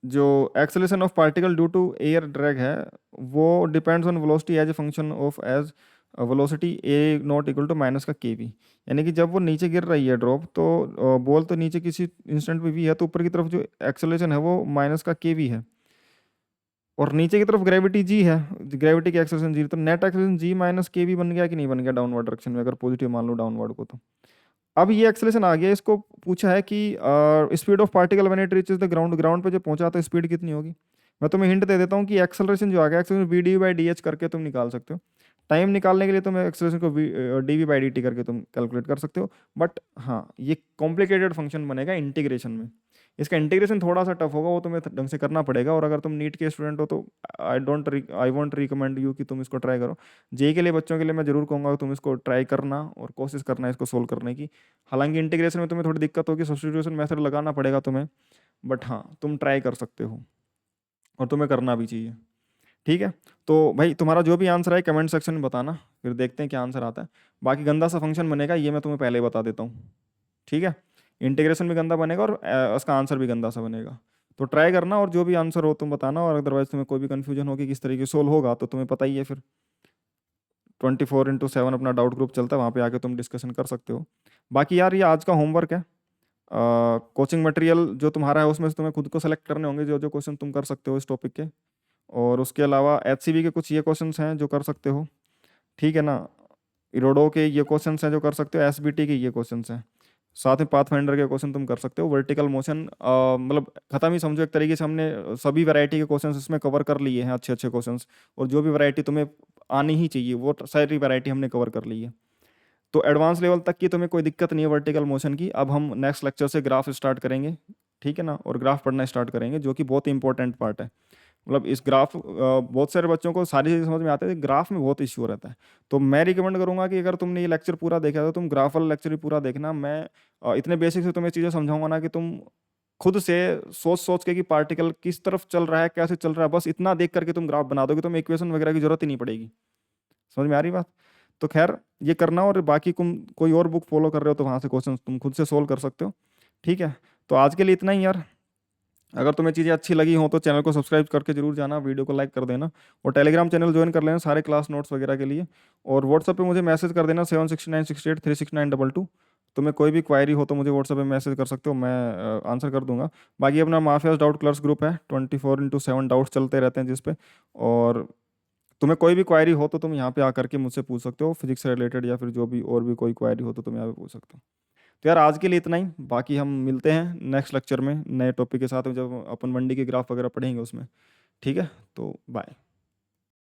Speaker 1: जो acceleration of particle due to air drag है वो depends on velocity as a function of as velocity a not equal to minus का के वी। यानी कि जब वो नीचे गिर रही है ड्रॉप, तो बॉल तो नीचे किसी इंस्टेंट पे वी है, तो ऊपर की तरफ जो एक्सेलरेशन है वो माइनस का के वी है, और नीचे की तरफ ग्रेविटी जी है, ग्रेविटी की एक्सेलरेशन जी, तो नेट एक्सेलरेशन जी माइनस के वी बन गया कि नहीं बन गया डाउनवर्ड डायरेक्शन में, अगर पॉजिटिव मान लो डाउनवर्ड को। तो अब ये एक्सेलरेशन आ गया, इसको पूछा है कि speed of particle when it reaches the ground, ground पे जो पहुंचा तो स्पीड कितनी होगी। मैं तुम्हें हिंट दे देता हूँ कि एक्सेलरेशन जो आ गया, acceleration v d by d h करके तुम निकाल सकते हो। टाइम निकालने के लिए तुम एक्सेलरेशन को d v by d t करके तुम कैलकुलेट कर सकते हो, बट हाँ ये कॉम्प्लिकेटेड फंक्शन बनेगा इंटीग्रेशन में। इसका इंटीग्रेशन थोड़ा सा टफ होगा, वो तुम्हें ढंग से करना पड़ेगा, और अगर तुम नीट के स्टूडेंट हो तो आई वॉन्ट रिकमेंड यू कि तुम इसको ट्राई करो। जेई के लिए बच्चों के लिए मैं जरूर कहूँगा कि तुम इसको ट्राई करना और कोशिश करना इसको सोल्व करने की। हालांकि इंटीग्रेशन में तुम्हें थोड़ी दिक्कत होगी, सब्स्टिट्यूशन मेथड लगाना पड़ेगा तुम्हें, बट हाँ तुम ट्राई कर सकते हो और तुम्हें करना भी चाहिए। ठीक है, तो भाई तुम्हारा जो भी आंसर है कमेंट सेक्शन में बताना, फिर देखते हैं क्या आंसर आता है। बाकी गंदा सा फंक्शन बनेगा ये मैं तुम्हें पहले ही बता देता हूँ। ठीक है, इंटीग्रेशन भी गंदा बनेगा और उसका आंसर भी गंदा सा बनेगा, तो ट्राई करना और जो भी आंसर हो तुम बताना, और अदरवाइज तुम्हें कोई भी कन्फ्यूजन होगी किस तरीके से सोल्व होगा तो तुम्हें पता ही है, फिर 24/7 अपना डाउट ग्रुप चलता है, वहाँ पे आके तुम डिस्कशन कर सकते हो। बाकी यार ये आज का होमवर्क है, कोचिंग मटेरियल जो तुम्हारा है उसमें से तुम्हें खुद को सेलेक्ट करने होंगे जो जो क्वेश्चन तुम कर सकते हो इस टॉपिक के, और उसके अलावा एचसीबी के कुछ ये क्वेश्चंस हैं जो कर सकते हो। ठीक है ना, इरोडो के ये क्वेश्चंस हैं जो कर सकते हो, एसबीटी के ये क्वेश्चंस हैं, साथ में पाथफाइंडर के क्वेश्चन तुम कर सकते हो। वर्टिकल मोशन मतलब खत्म ही समझो एक तरीके से, हमने सभी वैरायटी के क्वेश्चंस इसमें कवर कर लिए हैं, अच्छे अच्छे क्वेश्चंस, और जो भी वैरायटी तुम्हें आनी ही चाहिए वो सारी वैरायटी हमने कवर कर ली है। तो एडवांस लेवल तक की तुम्हें कोई दिक्कत नहीं है वर्टिकल मोशन की। अब हम नेक्स्ट लेक्चर से ग्राफ स्टार्ट करेंगे, ठीक है ना, और ग्राफ पढ़ना स्टार्ट करेंगे जो कि बहुत इंपॉर्टेंट पार्ट है। मतलब इस ग्राफ बहुत सारे बच्चों को सारी चीज़ें समझ में आती है, ग्राफ में बहुत इश्यू रहता है। तो मैं रिकमेंड करूंगा कि अगर तुमने ये लेक्चर पूरा देखा तो तुम ग्राफ वाला लेक्चर भी पूरा देखना। मैं इतने बेसिक से तुम्हें चीज़ें समझाऊंगा ना कि तुम खुद से सोच सोच के कि पार्टिकल किस तरफ चल रहा है कैसे चल रहा है, बस इतना देख करके तुम ग्राफ बना दोगे, तुम्हें इक्वेशन वगैरह की जरूरत ही नहीं पड़ेगी। समझ में आ रही बात? तो खैर ये करना, और बाकी तुम कोई और बुक फॉलो कर रहे हो तो वहाँ से क्वेश्चन तुम खुद से सोल्व कर सकते हो। ठीक है, तो आज के लिए इतना ही यार। अगर तुम्हें चीज़ें अच्छी लगी हो तो चैनल को सब्सक्राइब करके जरूर जाना, वीडियो को लाइक कर देना, और टेलीग्राम चैनल ज्वाइन कर लेना सारे क्लास नोट्स वगैरह के लिए, और व्हाट्सएप पे मुझे मैसेज कर देना 7696836922। तुम्हें कोई भी क्वायरी हो तो मुझे व्हाट्सएप पे मैसेज कर सकते हो, मैं आंसर कर दूंगा। बाकी अपना माफियाज डाउट क्लर्स ग्रुप है, 24/7 डाउट्स चलते रहते हैं जिस पे, और तुम्हें कोई भी क्वायरी हो तो तुम यहाँ पे आकर के मुझसे पूछ सकते हो, फिजिक्स से रिलेटेड या फिर जो भी और भी कोई क्वायरी हो तो तुम यहाँ पे पूछ सकते हो। तो यार आज के लिए इतना ही, बाकी हम मिलते हैं नेक्स्ट लेक्चर में नए टॉपिक के साथ, जब अपन मंडी के ग्राफ वगैरह पढ़ेंगे उसमें। ठीक है, तो बाय।